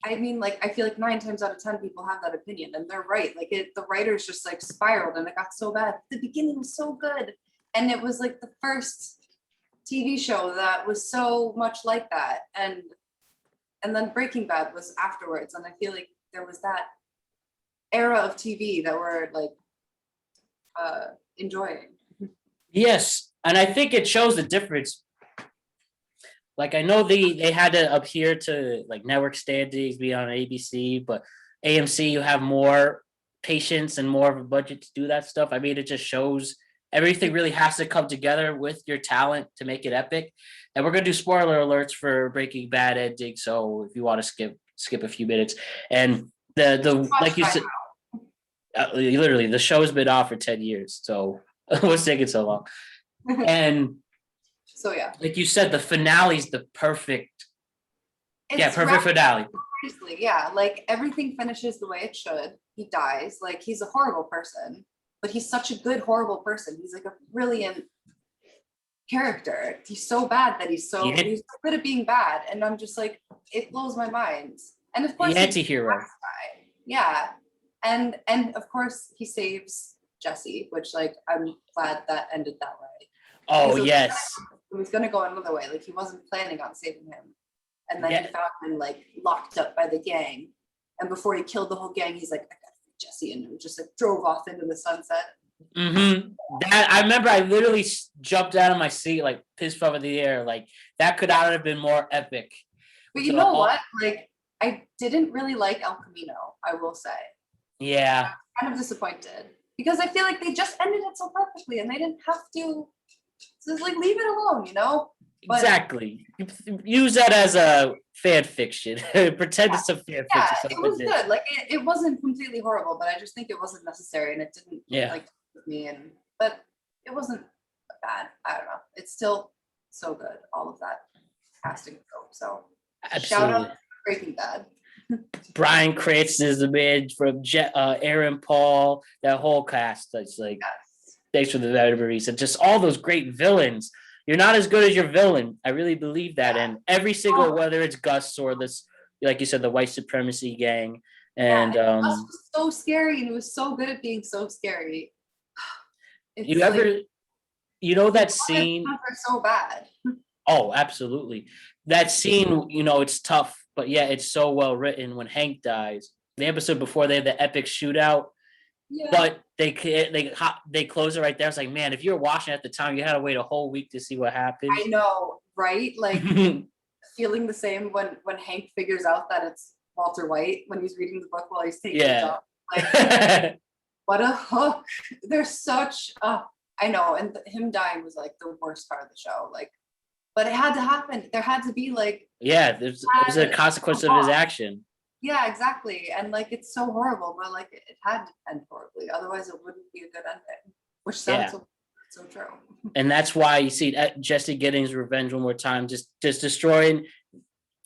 Speaker 2: I mean, like, I feel like 9 times out of 10 people have that opinion, and they're right. Like, the writers just like spiraled, and it got so bad. The beginning was so good, and it was like the first TV show that was so much like that, and and then Breaking Bad was afterwards, and I feel like there was that era of TV that we're like enjoying.
Speaker 1: Yes, and I think it shows the difference. Like I know they had to adhere to like network standings, be on ABC, but AMC you have more patience and more of a budget to do that stuff. I mean, it just shows everything really has to come together with your talent to make it epic. And we're gonna do spoiler alerts for Breaking Bad ending, so if you want to skip a few minutes. And the like you said, literally the show's been off for 10 years, so what's taking so long? And
Speaker 2: So yeah,
Speaker 1: like you said, the finale's the perfect,
Speaker 2: it's
Speaker 1: perfect finale.
Speaker 2: seriously, yeah, like everything finishes the way it should. He dies, like he's a horrible person, but he's such a good horrible person. He's like a brilliant character. He's so bad that he's so good at being bad, and I'm just like, it blows my mind. And of course,
Speaker 1: the anti-hero.
Speaker 2: Yeah, and of course he saves Jesse, which like I'm glad that ended that way.
Speaker 1: Oh yes.
Speaker 2: It was gonna go another way. Like he wasn't planning on saving him, and then he found him like locked up by the gang. And before he killed the whole gang, he's like, "I gotta free Jesse," and just like drove off into the sunset.
Speaker 1: Mm-hmm. That I remember, I literally jumped out of my seat, like pissed over the air. Like that could not have been more epic.
Speaker 2: But you know what? Like I didn't really like El Camino. I will say.
Speaker 1: Yeah.
Speaker 2: I'm kind of disappointed because I feel like they just ended it so perfectly, and they didn't have to. Just like leave it alone, you know? But,
Speaker 1: exactly. Use that as a fan fiction. Pretend it's a fan fiction.
Speaker 2: Yeah, it was good. Like it wasn't completely horrible, but I just think it wasn't necessary, and it didn't like with me. But it wasn't bad. I don't know. It's still so good. All of that casting. So
Speaker 1: absolutely.
Speaker 2: Shout out to Breaking Bad.
Speaker 1: Bryan Cranston is the man from Aaron Paul. That whole cast. That's like. Yes. Thanks for the memories and just all those great villains. You're not as good as your villain. I really believe that. And every single, whether it's Gus or this, like you said, the white supremacy gang. And
Speaker 2: Gus was so scary, and it was so good at being so scary.
Speaker 1: It's you know that scene?
Speaker 2: So bad.
Speaker 1: Oh, absolutely. That scene, it's tough, but yeah, it's so well written when Hank dies. The episode before they had the epic shootout. Yeah. But they close it right there. It's like, man, if you were watching at the time, you had to wait a whole week to see what happens.
Speaker 2: I know, right? Like feeling the same when Hank figures out that it's Walter White when he's reading the book while he's taking the job. Like, what a hook! There's such I know, and him dying was like the worst part of the show. Like, but it had to happen. There had to be like
Speaker 1: there's a consequence of his action.
Speaker 2: Yeah, exactly. And like it's so horrible, but like it had to end horribly. Otherwise it wouldn't be a good ending. Which sounds so true. And
Speaker 1: that's why you see Jesse getting his revenge one more time, just destroying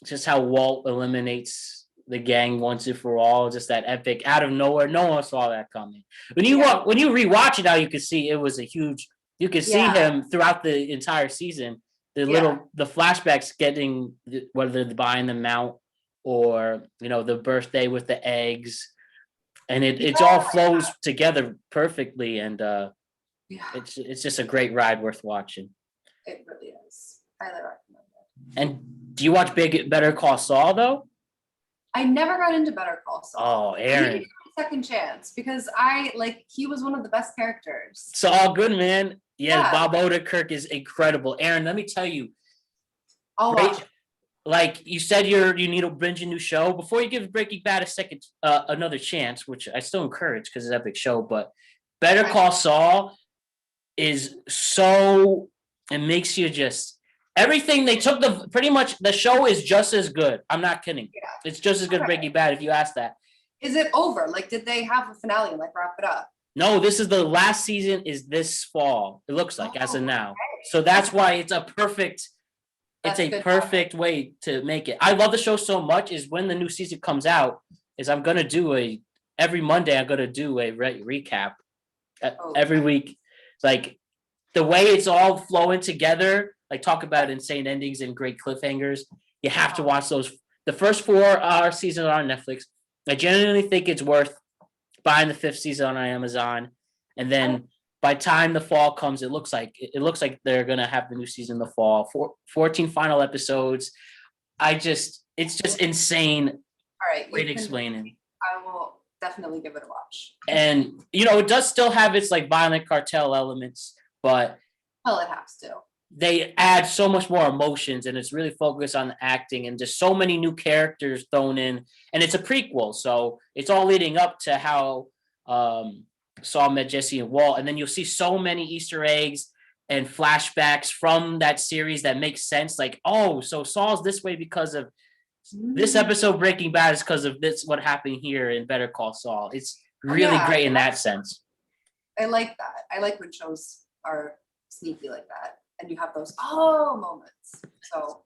Speaker 1: just how Walt eliminates the gang once and for all. Just that epic out of nowhere. No one saw that coming. When you rewatch it now, you can see it was a huge you can see him throughout the entire season. The flashbacks getting whether they're buying the mount or the birthday with the eggs, and it all flows together perfectly, and it's just a great ride worth watching.
Speaker 2: It really is. Highly recommend it.
Speaker 1: And do you watch Better Call Saul though?
Speaker 2: I never got into Better Call Saul.
Speaker 1: Oh, Aaron.
Speaker 2: Second chance because he was one of the best characters.
Speaker 1: It's all good, man. Yeah. Bob Odenkirk is incredible. Aaron, let me tell you. Like you said, you need to binge a new show before you give Breaking Bad another chance, which I still encourage because it's an epic show. But Better Call Saul is it makes you just everything they took pretty much the show is just as good. I'm not kidding. Yeah. It's just as good as Breaking Bad if you ask that.
Speaker 2: Is it over? Like, did they have a finale and wrap it up?
Speaker 1: No, this is the last season. Is this fall? It looks like as of now. So that's why it's a perfect. It's a perfect way to make it. I love the show so much is when the new season comes out is I'm going to do every Monday, I'm going to do a recap every week. Like the way it's all flowing together, like talk about insane endings and great cliffhangers. You have to watch those. The first 4 seasons are on Netflix. I genuinely think it's worth buying the 5th season on Amazon. And then by the time the fall comes, it looks like they're gonna have the new season in the fall. 14 final episodes. It's It's just insane.
Speaker 2: All right.
Speaker 1: Way to explain it.
Speaker 2: I will definitely give it a watch.
Speaker 1: And it does still have its like violent cartel elements, but
Speaker 2: Well, it has to.
Speaker 1: they add so much more emotions, and it's really focused on the acting, and just so many new characters thrown in. And it's a prequel, so it's all leading up to how Saul met Jesse and Walt, and then you'll see so many Easter eggs and flashbacks from that series that make sense. Like, oh, so Saul's this way because of this episode. Breaking Bad is because of this. What happened here in Better Call Saul? It's really great in that sense.
Speaker 2: I like that. I like when shows are sneaky like that, and you have those moments. So,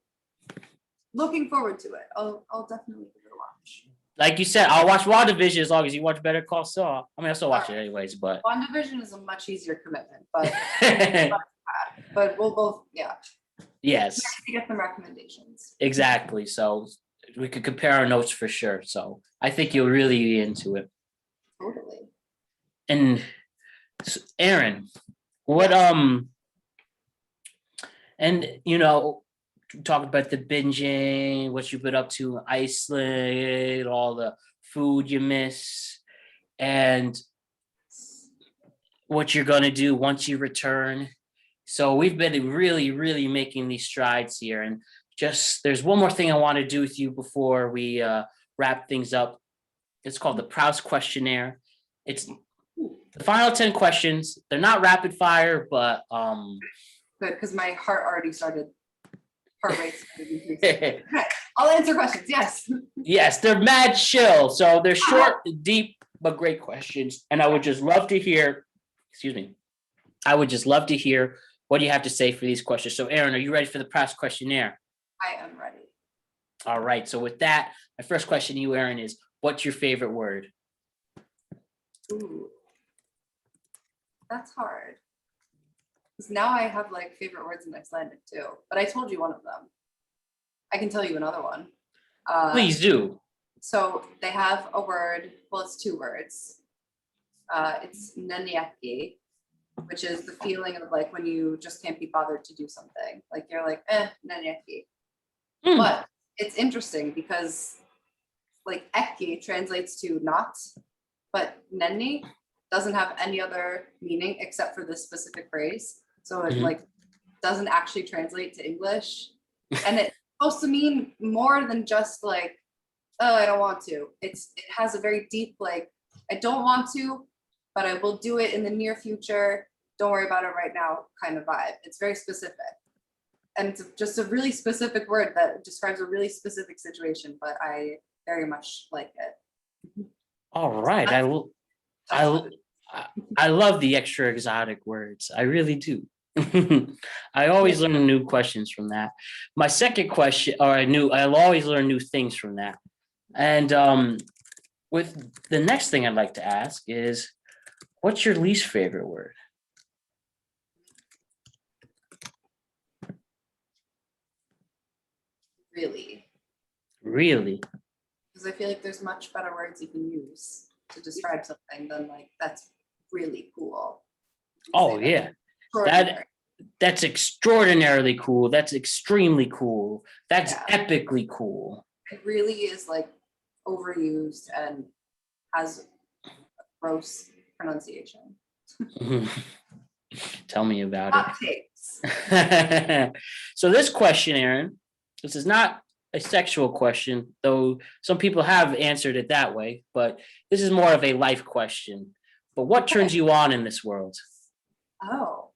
Speaker 2: looking forward to it. I'll definitely give it a watch.
Speaker 1: Like you said, I'll watch WandaVision as long as you watch Better Call Saul. I mean, I still watch it anyways, but
Speaker 2: WandaVision is a much easier commitment, but but we'll both,
Speaker 1: yes,
Speaker 2: to get some recommendations.
Speaker 1: exactly. So we could compare our notes for sure. So I think you'll really be into it.
Speaker 2: Totally.
Speaker 1: And Erin, what and talk about the binging, what you've been up to in Iceland, all the food you miss, and what you're going to do once you return. So we've been really, really making these strides here. And just there's one more thing I want to do with you before we wrap things up. It's called the Prows Questionnaire. It's the final 10 questions. They're not rapid fire, but
Speaker 2: good, because my heart already started. Heart rate. I'll answer questions. Yes.
Speaker 1: Yes, they're mad chill. So they're short, deep, but great questions. And I would just love to hear. Excuse me. I would just love to hear what you have to say for these questions. So, Erin, are you ready for the Prows Questionnaire?
Speaker 2: I am ready.
Speaker 1: All right. So with that, my first question to you, Erin, is what's your favorite word?
Speaker 2: Ooh, that's hard. Because now I have like favorite words in Icelandic too. But I told you one of them. I can tell you another one.
Speaker 1: Please do.
Speaker 2: So they have a word. Well, it's two words. It's nenniaki, which is the feeling of like when you just can't be bothered to do something. Like you're like, nenniaki. But it's interesting because like ekki translates to not, but nenni doesn't have any other meaning except for this specific phrase. So it like doesn't actually translate to English. And it's supposed to mean more than just like, oh, I don't want to. It has a very deep like, I don't want to, but I will do it in the near future. Don't worry about it right now kind of vibe. It's very specific. And it's just a really specific word that describes a really specific situation, but I very much like it.
Speaker 1: All right. I love the extra exotic words. I really do. I always learn new questions from that. My second question, I'll always learn new things from that. And with the next thing I'd like to ask is, what's your least favorite word? Really?
Speaker 2: Because I feel like there's much better words you can use to describe something than like, that's really cool.
Speaker 1: Oh yeah. That's extraordinarily cool. That's extremely cool. That's epically cool.
Speaker 2: It really is like overused and has a gross pronunciation.
Speaker 1: Tell me about
Speaker 2: Hot takes.
Speaker 1: it. So this question, Erin, this is not a sexual question, though some people have answered it that way, but this is more of a life question. But what turns you on in this world?
Speaker 2: Oh,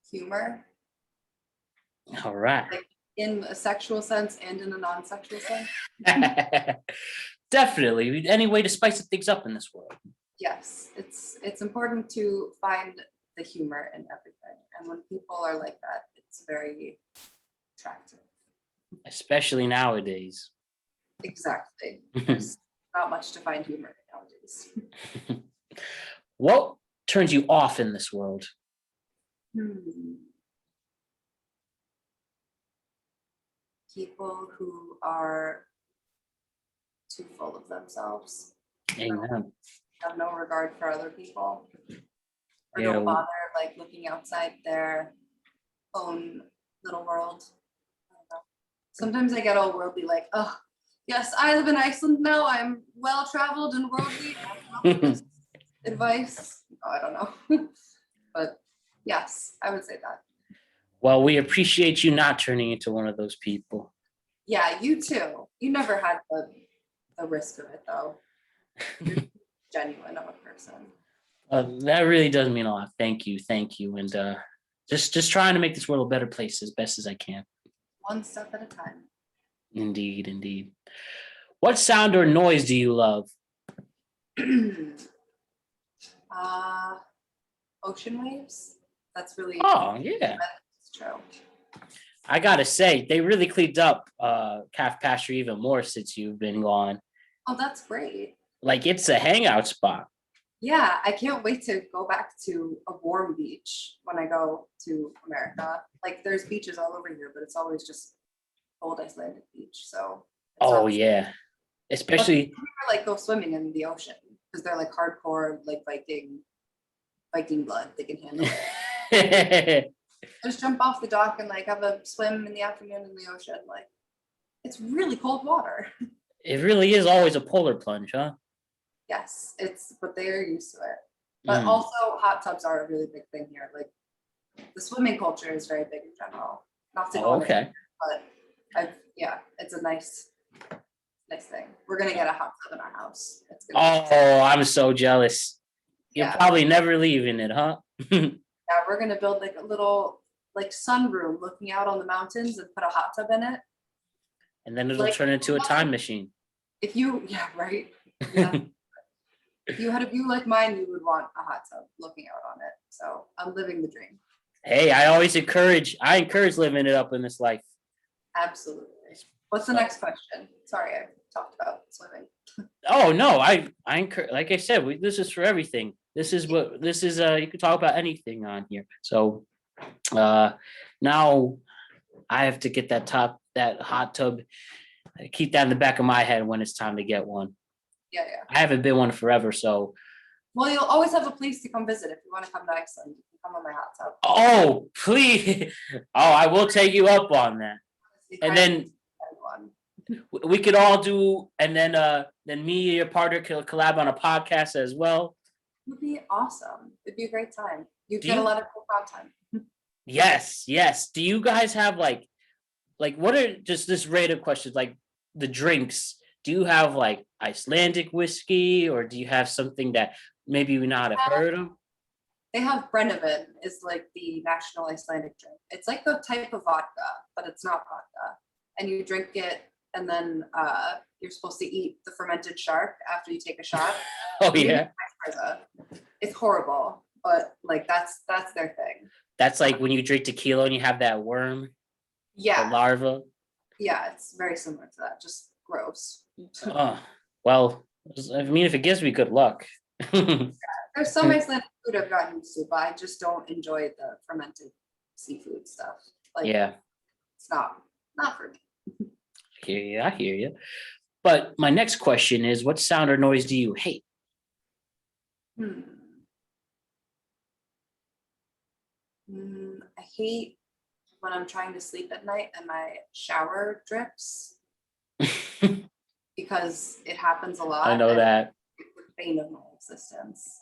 Speaker 2: humor.
Speaker 1: All right.
Speaker 2: Like in a sexual sense and in a non-sexual sense.
Speaker 1: Definitely. Any way to spice things up in this world.
Speaker 2: Yes, it's important to find the humor in everything. And when people are like that, it's very attractive.
Speaker 1: Especially nowadays.
Speaker 2: Exactly. There's not much to find humor nowadays.
Speaker 1: What turns you off in this world?
Speaker 2: People who are too full of themselves.
Speaker 1: Amen.
Speaker 2: Have no regard for other people. Or don't bother like looking outside their own little world. I don't know. Sometimes I get all worldly, like, oh, yes, I live in Iceland now. I'm well-traveled and worldly. I have this advice. Oh, I don't know. But yes, I would say that.
Speaker 1: Well, we appreciate you not turning into one of those people.
Speaker 2: Yeah, you too. You never had the risk of it, though. You're genuine of a person.
Speaker 1: That really does mean a lot. Thank you. And just trying to make this world a better place as best as I can.
Speaker 2: One step at a time.
Speaker 1: Indeed. What sound or noise do you love?
Speaker 2: Ocean waves. That's really
Speaker 1: Yeah.
Speaker 2: That's true.
Speaker 1: I gotta say, they really cleaned up Calf Pasture even more since you've been gone.
Speaker 2: Oh, that's great.
Speaker 1: Like, it's a hangout spot.
Speaker 2: Yeah, I can't wait to go back to a warm beach when I go to America. Like, there's beaches all over here, but it's always just old Icelandic beach. So
Speaker 1: Yeah. Especially
Speaker 2: people like go swimming in the ocean because they're like hardcore, like Viking blood. They can handle it. Just jump off the dock and like have a swim in the afternoon in the ocean. Like, it's really cold water.
Speaker 1: it really is always a polar plunge, huh?
Speaker 2: Yes, but they are used to it. But also hot tubs are a really big thing here. Like, the swimming culture is very big in general. Not to go on it, but it's a nice thing. We're gonna get a hot tub in our house.
Speaker 1: I'm so jealous. You're probably never leaving it, huh?
Speaker 2: Yeah, we're gonna build like a little like sunroom looking out on the mountains and put a hot tub in it.
Speaker 1: And then it'll turn into a time machine.
Speaker 2: Right. Yeah. If you had a view like mine, you would want a hot tub looking out on it. So I'm living the dream.
Speaker 1: Hey, I encourage living it up in this life.
Speaker 2: Absolutely. What's the next question? Sorry, I talked about swimming.
Speaker 1: Oh no, I encourage. Like I said, this is for everything. This is you can talk about anything on here. So now I have to get that hot tub. Keep that in the back of my head when it's time to get one.
Speaker 2: Yeah.
Speaker 1: I haven't been one forever, so.
Speaker 2: Well, you'll always have a place to come visit if you want to come to Iceland. You can come on my hot tub.
Speaker 1: Oh, please. Oh, I will take you up on that. And then we could all do, and then me and your partner could collab on a podcast as well.
Speaker 2: It would be awesome. It'd be a great time. You'd get a lot of cool content.
Speaker 1: Yes. Do you guys have like what are just this random questions, like the drinks? Do you have like Icelandic whiskey, or do you have something that maybe we not have heard of?
Speaker 2: They have reminisce is like the national Icelandic drink. It's like a type of vodka, but it's not vodka. And you drink it, and then you're supposed to eat the fermented shark after you take a shot.
Speaker 1: Oh yeah.
Speaker 2: It's horrible, but like that's their thing.
Speaker 1: That's like when you drink tequila and you have that worm.
Speaker 2: Yeah.
Speaker 1: The larva.
Speaker 2: Yeah, it's very similar to that. Just gross.
Speaker 1: Well, I mean, if it gives me good luck.
Speaker 2: There's some Icelandic food I've gotten used to, but I just don't enjoy the fermented seafood stuff. Like, it's not for me.
Speaker 1: I hear you. But my next question is, what sound or noise do you hate?
Speaker 2: I hate when I'm trying to sleep at night and my shower drips because it happens a lot.
Speaker 1: I know that.
Speaker 2: It's the bane of my existence.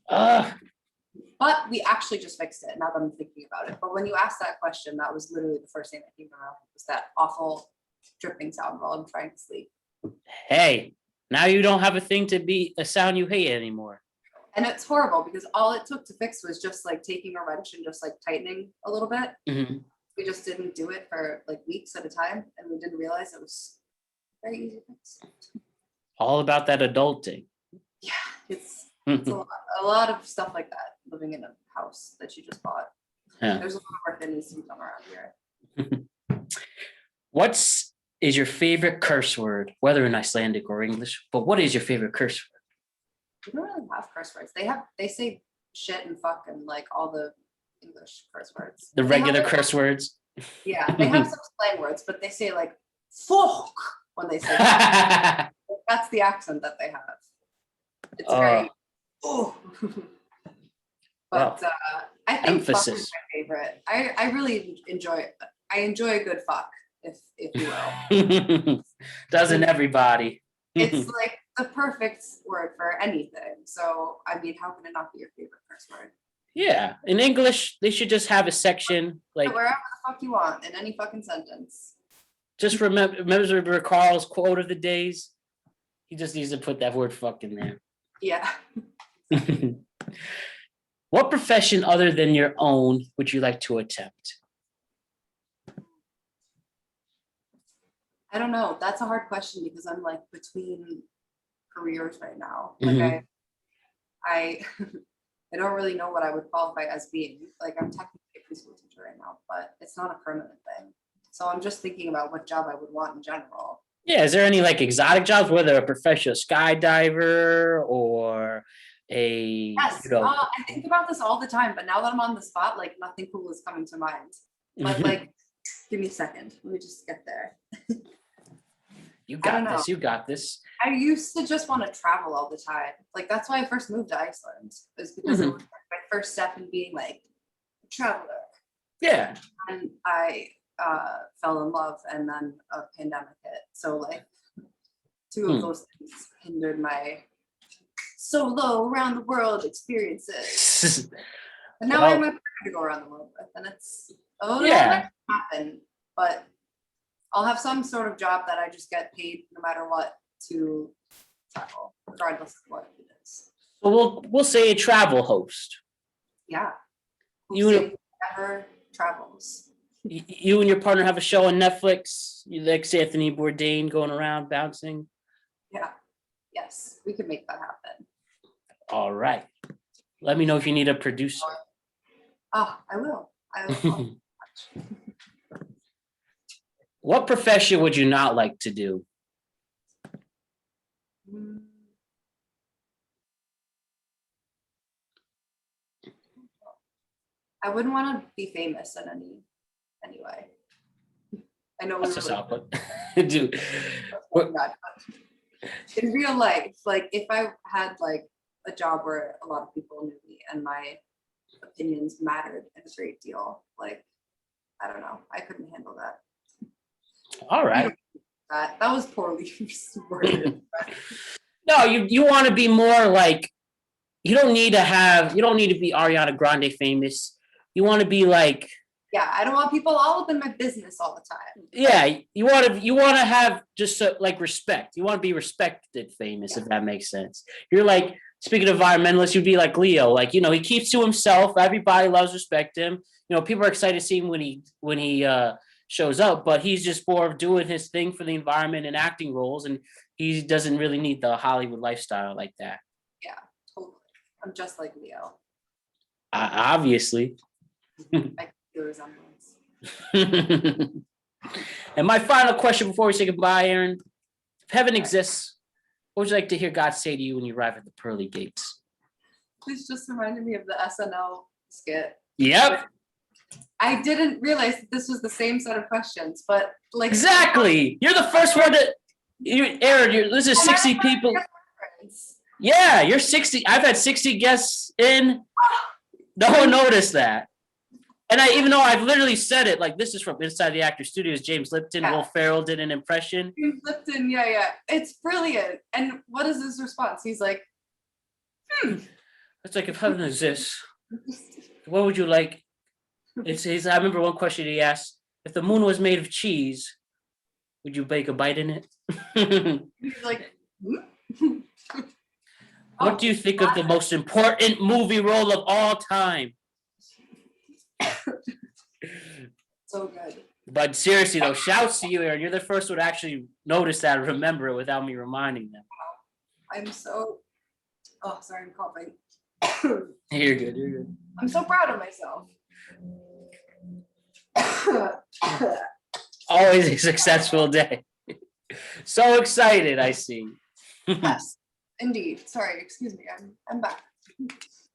Speaker 1: But
Speaker 2: we actually just fixed it now that I'm thinking about it. But when you asked that question, that was literally the first thing that came to my mind, was that awful dripping sound while I'm trying to sleep.
Speaker 1: Hey, now you don't have a thing to be a sound you hate anymore.
Speaker 2: And it's horrible because all it took to fix was just like taking a wrench and just like tightening a little bit.
Speaker 1: Mm-hmm.
Speaker 2: We just didn't do it for like weeks at a time, and we didn't realize it was very easy to fix.
Speaker 1: All about that adulting.
Speaker 2: Yeah, it's a lot of stuff like that living in a house that you just bought. Yeah. There's a lot of work that needs to be done around here.
Speaker 1: Is your favorite curse word, whether in Icelandic or English? But what is your favorite curse word?
Speaker 2: We don't really have curse words. They say shit and fuck and like all the English curse words.
Speaker 1: The regular curse words.
Speaker 2: Yeah, they have some slang words, but they say like fuck when they say that. That's the accent that they have. It's very But I think
Speaker 1: emphasis.
Speaker 2: fuck is my favorite. I really enjoy it. I enjoy a good fuck. if you will.
Speaker 1: Doesn't everybody?
Speaker 2: It's like the perfect word for anything. So I mean, how can it not be your favorite curse word?
Speaker 1: Yeah, in English, they should just have a section like
Speaker 2: Wherever the fuck you want in any fucking sentence.
Speaker 1: just remember Carl's quote of the days. He just needs to put that word "fuck" in there.
Speaker 2: Yeah.
Speaker 1: What profession other than your own would you like to attempt?
Speaker 2: I don't know. That's a hard question because I'm like between careers right now.
Speaker 1: Mhm.
Speaker 2: Like I I don't really know what I would qualify as being. Like I'm technically a preschool teacher right now, but it's not a permanent thing. So I'm just thinking about what job I would want in general.
Speaker 1: Yeah, is there any like exotic jobs, whether a professional skydiver or a
Speaker 2: Yes, I think about this all the time, but now that I'm on the spot, like nothing cool is coming to mind. But like, give me a second. Let me just get there.
Speaker 1: You
Speaker 2: I don't
Speaker 1: got
Speaker 2: know.
Speaker 1: this. You got this.
Speaker 2: I used to just want to travel all the time. Like that's why I first moved to Iceland. Is because it was like my first step in being like a traveler.
Speaker 1: Yeah.
Speaker 2: And I fell in love, and then a pandemic hit. So like, two of those things hindered my solo around the world experiences. And now I have my partner to go around the world with, and it's
Speaker 1: yeah.
Speaker 2: happen. But I'll have some sort of job that I just get paid no matter what to travel, regardless of what it is.
Speaker 1: So we'll say a travel host.
Speaker 2: Yeah.
Speaker 1: You
Speaker 2: never travels.
Speaker 1: You and your partner have a show on Netflix. You like Anthony Bourdain going around bouncing.
Speaker 2: Yeah. Yes, we could make that happen.
Speaker 1: All right. Let me know if you need a producer.
Speaker 2: Oh, I will.
Speaker 1: What profession would you not like to do?
Speaker 2: I wouldn't want to be famous in any way. I know
Speaker 1: That's just
Speaker 2: really
Speaker 1: awkward. Dude.
Speaker 2: In real life, like if I had like a job where a lot of people knew me and my opinions mattered a great deal, like I don't know, I couldn't handle that.
Speaker 1: All right.
Speaker 2: That was poorly worded.
Speaker 1: No, you want to be more like you don't need to be Ariana Grande famous. You want to be like
Speaker 2: I don't want people all up in my business all the time.
Speaker 1: Yeah, you want to have just like respect. You want to be respected famous, if that makes sense. You're like, speaking of environmentalists, you'd be like Leo, like, he keeps to himself. Everybody loves, respect him. People are excited to see him when he shows up, but he's just more of doing his thing for the environment and acting roles, and he doesn't really need the Hollywood lifestyle like that.
Speaker 2: Yeah, totally. I'm just like Leo.
Speaker 1: Obviously.
Speaker 2: I can feel resemblance.
Speaker 1: And my final question before we say goodbye, Erin. If heaven exists, what would you like to hear God say to you when you arrive at the pearly gates?
Speaker 2: This just reminded me of the SNL skit.
Speaker 1: Yep.
Speaker 2: I didn't realize that this was the same set of questions, but like
Speaker 1: exactly. You're the first one to Erin, this is 60 people. Yeah, you're 60. I've had 60 guests in. No one noticed that. And even though I've literally said it, like this is from Inside the Actor Studios, James Lipton, Will Ferrell did an impression.
Speaker 2: James Lipton, yeah. It's brilliant. And what is his response? He's like,
Speaker 1: It's like, if heaven exists, what would you like? I remember one question he asked, if the moon was made of cheese, would you bake a bite in it?
Speaker 2: He's like,
Speaker 1: what do you think of the most important movie role of all time?
Speaker 2: So good.
Speaker 1: But seriously though, shouts to you, Erin. You're the first one to actually notice that and remember it without me reminding them.
Speaker 2: I'm so sorry, I'm coughing.
Speaker 1: You're good.
Speaker 2: I'm so proud of myself.
Speaker 1: Always a successful day. So excited, I see.
Speaker 2: Yes, indeed. Sorry, excuse me. I'm back.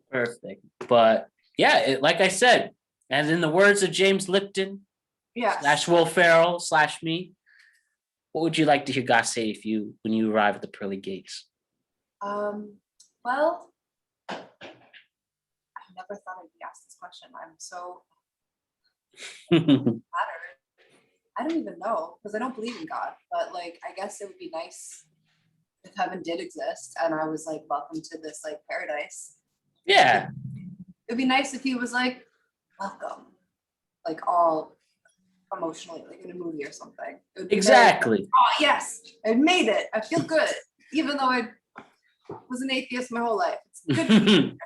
Speaker 1: Perfect. But yeah, like I said, and in the words of James Lipton, / Will Ferrell / me, what would you like to hear God say when you arrive at the pearly gates?
Speaker 2: Well, I never thought I'd be asked this question. I'm so flattered. I don't even know because I don't believe in God, but like I guess it would be nice if heaven did exist and I was like, welcome to this like paradise.
Speaker 1: Yeah.
Speaker 2: It'd be nice if he was like, welcome, like all emotionally, like in a movie or something. It would be
Speaker 1: Exactly.
Speaker 2: oh yes, I made it. I feel good, even though I was an atheist my whole life. It's good.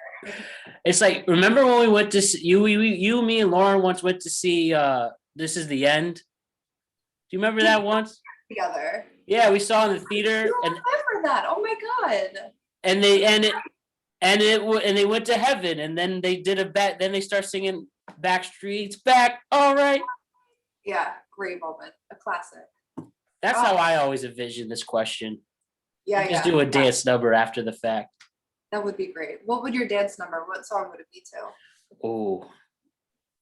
Speaker 1: It's like, remember when we went to see, you, me, and Lauren once went to see This Is the End? Do you remember that once?
Speaker 2: Together.
Speaker 1: Yeah, we saw in the theater,
Speaker 2: I don't remember that. Oh my god.
Speaker 1: and they went to heaven, and then they did a bet. Then they start singing "Backstreet's Back." All right.
Speaker 2: Yeah, great moment. A classic.
Speaker 1: That's how I always envision this question.
Speaker 2: Yeah,
Speaker 1: Just do a dance number after the fact.
Speaker 2: That would be great. What would your dance number? What song would it be to?
Speaker 1: Oh,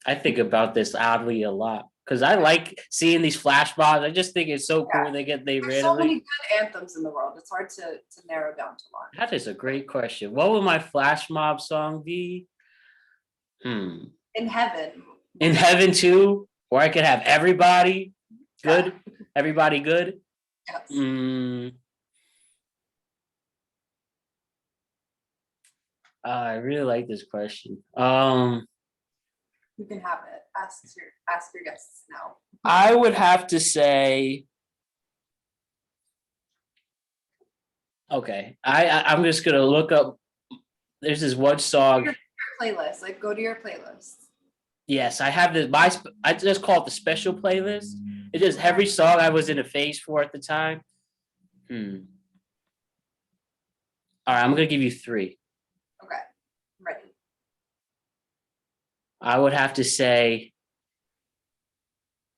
Speaker 1: I think about this oddly a lot because I like seeing these flash mobs. I just think it's so cool.
Speaker 2: There's
Speaker 1: randomly.
Speaker 2: so many good anthems in the world. It's hard to narrow down to one.
Speaker 1: That is a great question. What would my flash mob song be?
Speaker 2: In heaven.
Speaker 1: In heaven too, or I could have everybody good. Yeah. Everybody good.
Speaker 2: Yes.
Speaker 1: I really like this question.
Speaker 2: You can have it. Ask your guests now.
Speaker 1: I would have to say, okay, I'm just gonna look up. There's this one song.
Speaker 2: Your playlist, like go to your playlist.
Speaker 1: Yes, I have this. I just call it the special playlist. It is every song I was in a phase for at the time. All right, I'm gonna give you 3.
Speaker 2: Okay, ready.
Speaker 1: I would have to say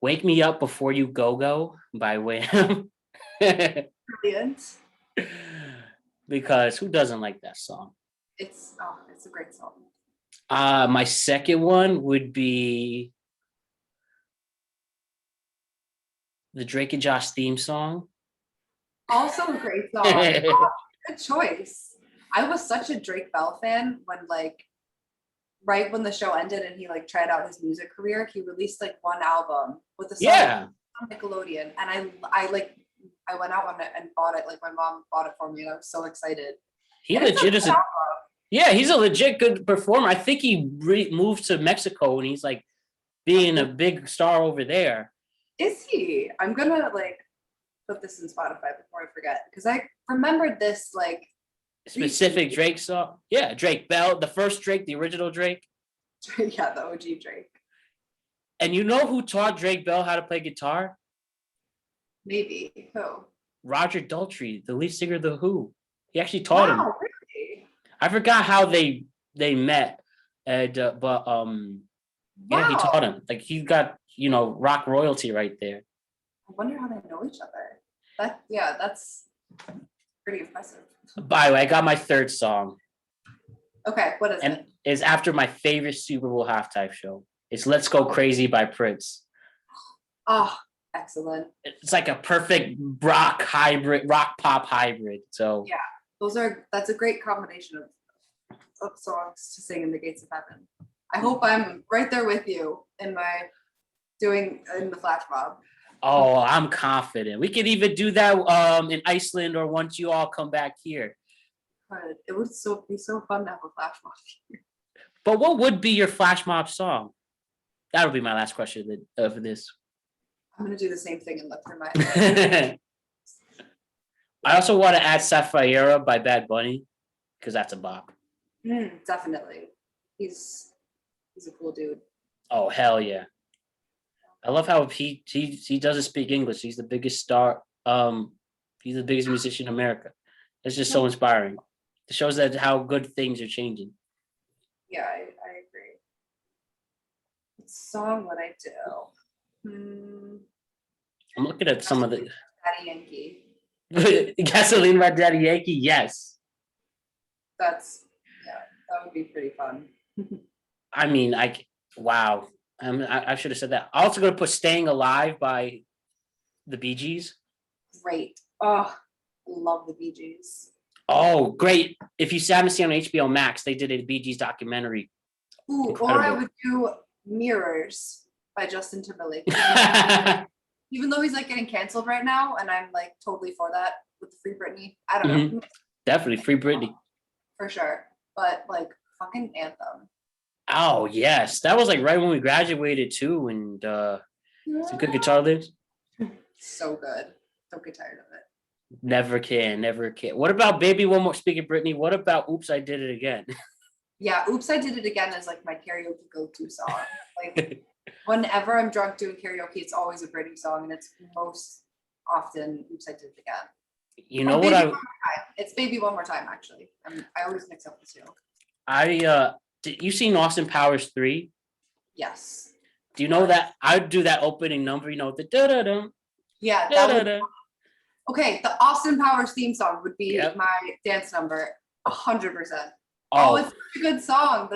Speaker 1: "Wake Me Up Before You Go Go" by Wham.
Speaker 2: Brilliant.
Speaker 1: Because who doesn't like that song?
Speaker 2: It's a great song.
Speaker 1: My second one would be the Drake and Josh theme song.
Speaker 2: Also a great song. Oh, good choice. I was such a Drake Bell fan when like right when the show ended and he like tried out his music career, he released like one album with a song on Nickelodeon, and I went out on it and bought it. Like my mom bought it for me, and I was so excited.
Speaker 1: He legit is he's a legit good performer. I think he moved to Mexico and he's like being a big star over there.
Speaker 2: Is he? I'm gonna like put this in Spotify before I forget because I remembered this like
Speaker 1: specific Drake song. Yeah, Drake Bell, the first Drake, the original Drake.
Speaker 2: Yeah, the OG Drake.
Speaker 1: And you know who taught Drake Bell how to play guitar?
Speaker 2: Maybe. Who?
Speaker 1: Roger Daltrey, the lead singer of The Who. He actually taught him.
Speaker 2: Really?
Speaker 1: I forgot how they met, and but yeah, he taught him. Like he got rock royalty right there.
Speaker 2: I wonder how they know each other. That's pretty impressive.
Speaker 1: By the way, I got my third song.
Speaker 2: Okay, what is it?
Speaker 1: It's after my favorite Super Bowl halftime show. It's "Let's Go Crazy" by Prince.
Speaker 2: Oh, excellent.
Speaker 1: It's like a perfect rock pop hybrid. So
Speaker 2: yeah, that's a great combination of songs to sing in the gates of heaven. I hope I'm right there with you in the flash mob.
Speaker 1: Oh, I'm confident. We could even do that in Iceland or once you all come back here.
Speaker 2: It would be so fun to have a flash mob here.
Speaker 1: But what would be your flash mob song? That'll be my last question of this.
Speaker 2: I'm going to do the same thing and look through my
Speaker 1: I also want to add Sapphire by Bad Bunny because that's a bop.
Speaker 2: Definitely. He's a cool dude.
Speaker 1: Oh, hell yeah. I love how he doesn't speak English. He's the biggest star. He's the biggest musician in America. It's just so inspiring. It shows that how good things are changing.
Speaker 2: Yeah, I agree. What song would I do?
Speaker 1: I'm looking at some of the
Speaker 2: Daddy Yankee.
Speaker 1: Gasoline by Daddy Yankee. Yes.
Speaker 2: That would be pretty fun.
Speaker 1: I mean, wow. I should have said that. I'm also going to put "Staying Alive" by the Bee Gees.
Speaker 2: Great. Oh, I love the Bee Gees.
Speaker 1: Oh, great. If you haven't seen on HBO Max, they did a Bee Gees documentary.
Speaker 2: Ooh, incredible. Or I would do "Mirrors" by Justin Timberlake. Even though he's like getting canceled right now, and I'm like totally for that with the Free Britney. I don't know.
Speaker 1: Definitely free Britney.
Speaker 2: For sure. But like fucking anthem.
Speaker 1: Oh yes, that was like right when we graduated too, and it's a good guitar lift.
Speaker 2: So good. Don't get tired of it.
Speaker 1: Never can, never can. What about Baby One More? Speaking of Britney, what about Oops, I Did It Again?
Speaker 2: Yeah, Oops, I Did It Again is like my karaoke go-to song. Like whenever I'm drunk doing karaoke, it's always a Britney song, and it's most often Oops, I Did It Again.
Speaker 1: You know
Speaker 2: Or
Speaker 1: what
Speaker 2: Baby
Speaker 1: I
Speaker 2: One More Time. It's Baby One More Time, actually. I always mix up the two.
Speaker 1: did you seen Austin Powers 3?
Speaker 2: Yes.
Speaker 1: Do you know that I do that opening number? You know the da da da
Speaker 2: Yeah,
Speaker 1: da
Speaker 2: that
Speaker 1: da
Speaker 2: would.
Speaker 1: da.
Speaker 2: Okay, the Austin Powers theme song would be
Speaker 1: Yep.
Speaker 2: my dance number, 100%.
Speaker 1: Oh,
Speaker 2: It's such a good song.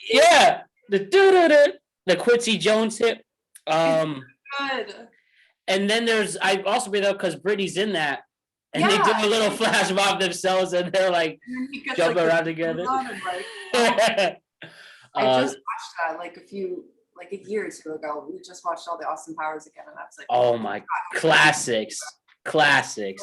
Speaker 1: yeah, the da da da, the Quincy Jones hit.
Speaker 2: Good.
Speaker 1: And then I also bring it up because Britney's in that, and they do
Speaker 2: Yeah.
Speaker 1: a little flash mob themselves, and they're like
Speaker 2: And he gets,
Speaker 1: jumping
Speaker 2: like,
Speaker 1: around
Speaker 2: the
Speaker 1: together.
Speaker 2: on and, like, oh. I
Speaker 1: Uh,
Speaker 2: just watched that like a year or two ago. We just watched all the Austin Powers again, and I was like,
Speaker 1: oh my
Speaker 2: God.
Speaker 1: classics.
Speaker 2: So good.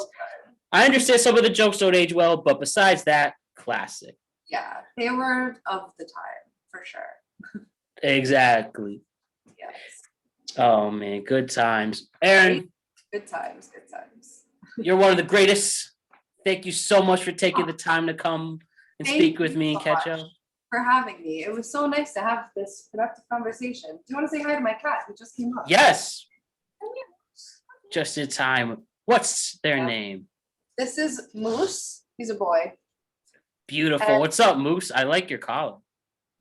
Speaker 1: I understand some of the jokes don't age well, but besides that, classic.
Speaker 2: Yeah, they were of the time for sure.
Speaker 1: Exactly.
Speaker 2: Yes.
Speaker 1: Oh man, good times. Erin,
Speaker 2: Good times, good times.
Speaker 1: you're one of the greatest. Thank you so much for taking the time to come and
Speaker 2: Thank
Speaker 1: speak with
Speaker 2: you
Speaker 1: me and
Speaker 2: so
Speaker 1: catch
Speaker 2: much
Speaker 1: up.
Speaker 2: for having me. It was so nice to have this productive conversation. Do you want to say hi to my cat? He just came up.
Speaker 1: Yes, just in time. What's their
Speaker 2: Yeah.
Speaker 1: name?
Speaker 2: This is Moose. He's a boy.
Speaker 1: Beautiful.
Speaker 2: And-
Speaker 1: What's up, Moose? I like your collar.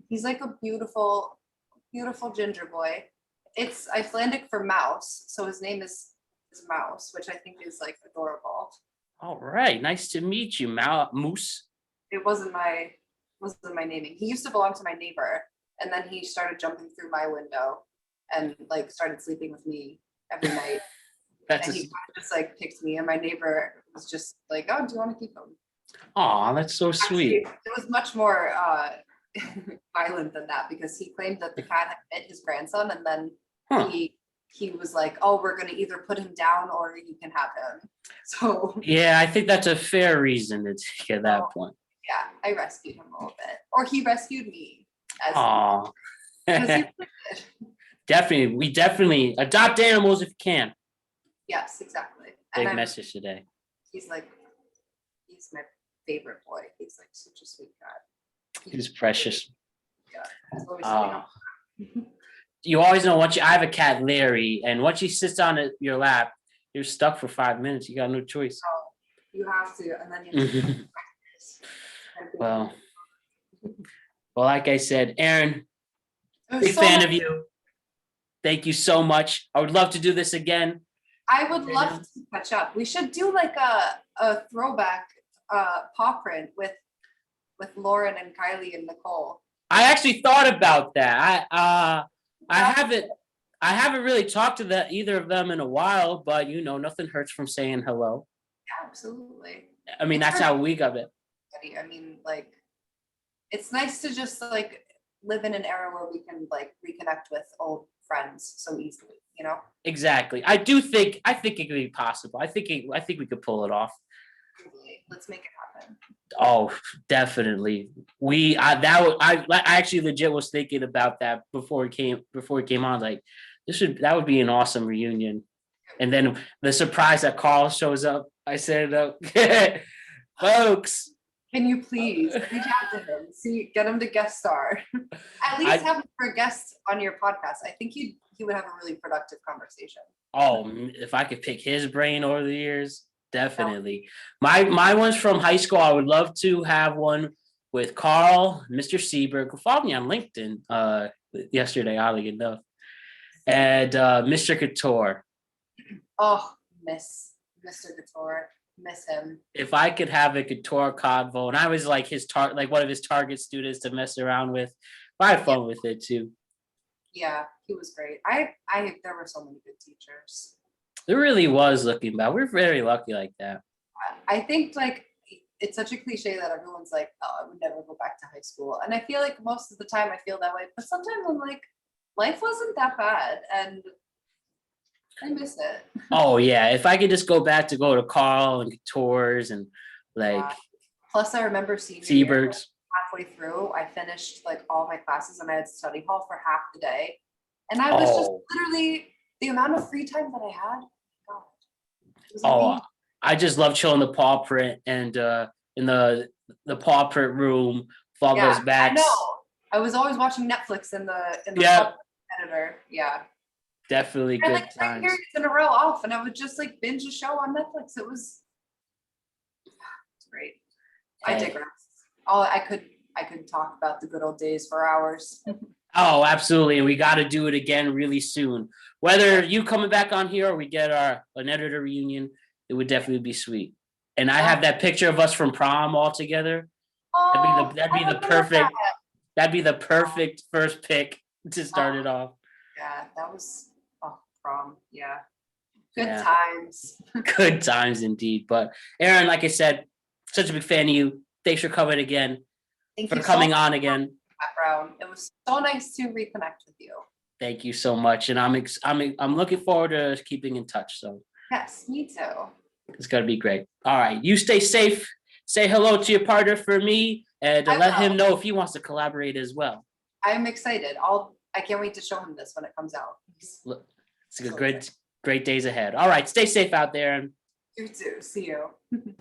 Speaker 2: He's like a beautiful, beautiful ginger boy. It's Icelandic for mouse, so his name is Mouse, which I think is like adorable.
Speaker 1: All right, nice to meet you, Moose.
Speaker 2: It wasn't my naming. He used to belong to my neighbor, and then he started jumping through my window and like started sleeping with me every night.
Speaker 1: That's
Speaker 2: and he just like picked me, and my neighbor was just like, "Oh, do you want to keep him?"
Speaker 1: Aw, that's so sweet.
Speaker 2: Actually, it was much more violent than that because he claimed that the cat had bit his grandson, and then
Speaker 1: Huh.
Speaker 2: he was like, "Oh, we're gonna either put him down or you can have him." So
Speaker 1: Yeah, I think that's a fair reason to take at that point.
Speaker 2: yeah, I rescued him a little bit, or he rescued me.
Speaker 1: Aw.
Speaker 2: Because he really did.
Speaker 1: Definitely, we definitely adopt animals if you can.
Speaker 2: Yes, exactly.
Speaker 1: Big
Speaker 2: And
Speaker 1: message today.
Speaker 2: he's my favorite boy. He's like such a sweet cat.
Speaker 1: He's precious.
Speaker 2: Yeah, he's always sitting
Speaker 1: Aw.
Speaker 2: up.
Speaker 1: You always know I have a cat, Larry, and once she sits on your lap, you're stuck for 5 minutes. You got no choice.
Speaker 2: You have to, and then you have to practice.
Speaker 1: Well, like I said, Erin,
Speaker 2: It was
Speaker 1: big
Speaker 2: so
Speaker 1: fan
Speaker 2: much-
Speaker 1: of you. Thank you so much. I would love to do this again.
Speaker 2: I would love to catch up. We should do like a throwback paw print with Lauren and Kylie and Nicole.
Speaker 1: I actually thought about that. I haven't really talked to either of them in a while, but nothing hurts from saying hello.
Speaker 2: Yeah, absolutely.
Speaker 1: I mean, that's how we got it.
Speaker 2: I mean, like, it's nice to just like live in an era where we can like reconnect with old friends so easily,
Speaker 1: Exactly. I think it could be possible. I think we could pull it off.
Speaker 2: Let's make it happen.
Speaker 1: Oh, definitely. I actually legit was thinking about that before it came on. Like, that would be an awesome reunion. And then the surprise that Carl shows up, I said, folks.
Speaker 2: Can you please reach out to him? Get him to guest star. At least have him for a guest on your podcast. I think he would have a really productive conversation.
Speaker 1: Oh, if I could pick his brain over the years, definitely. My ones from high school, I would love to have one with Carl, Mr. Seberg, who followed me on LinkedIn yesterday, oddly enough, and Mr. Couture.
Speaker 2: Oh, miss Mr. Couture. Miss him.
Speaker 1: If I could have a Couture convo, and I was like one of his target students to mess around with, I had fun with it too.
Speaker 2: Yeah, he was great. There were so many good teachers.
Speaker 1: There really was, looking back. We're very lucky like that.
Speaker 2: I think like it's such a cliche that everyone's like, oh, I would never go back to high school. And I feel like most of the time I feel that way. But sometimes I'm like, life wasn't that bad. And I miss it.
Speaker 1: Oh yeah, if I could just go back to go to Carl and tours and like
Speaker 2: Yeah. Plus, I remember senior year, like,
Speaker 1: Seabergs.
Speaker 2: halfway through, I finished like all my classes and I had study hall for half the day. And I was just
Speaker 1: Oh,
Speaker 2: literally the amount of free time that I had. God, it was
Speaker 1: oh,
Speaker 2: amazing.
Speaker 1: I just love chilling the paw print and in the paw print room with all those
Speaker 2: Yeah, I know.
Speaker 1: backs.
Speaker 2: I was always watching Netflix in the
Speaker 1: Yep,
Speaker 2: pub editor. Yeah.
Speaker 1: definitely
Speaker 2: I had
Speaker 1: good
Speaker 2: like 3 periods
Speaker 1: times.
Speaker 2: in a row off and I would just like binge a show on Netflix. It was great. I
Speaker 1: Hey.
Speaker 2: digress. I could talk about the good old days for hours.
Speaker 1: Oh, absolutely. And we got to do it again really soon. Whether you coming back on here or we get an editor reunion, it would definitely be sweet. And I have that picture of us from prom all together.
Speaker 2: Oh,
Speaker 1: That'd
Speaker 2: I
Speaker 1: be the
Speaker 2: don't know that.
Speaker 1: perfect first pick to start it off.
Speaker 2: Yeah, that was prom. Yeah. Good
Speaker 1: Yeah,
Speaker 2: times.
Speaker 1: good times indeed. But Erin, like I said, such a big fan of you. Thanks for coming again,
Speaker 2: Thank
Speaker 1: for
Speaker 2: you so
Speaker 1: coming
Speaker 2: much,
Speaker 1: on again.
Speaker 2: Brown. It was so nice to reconnect with you.
Speaker 1: Thank you so much, and I'm looking forward to keeping in touch. So
Speaker 2: Yes, me too.
Speaker 1: it's gonna be great. All right, you stay safe. Say hello to your partner for me, and
Speaker 2: I
Speaker 1: let
Speaker 2: will.
Speaker 1: him know if he wants to collaborate as well.
Speaker 2: I'm excited. I can't wait to show him this when it comes out.
Speaker 1: Look, it's a
Speaker 2: So
Speaker 1: great days ahead. All right, stay safe out there, and
Speaker 2: you too. See you.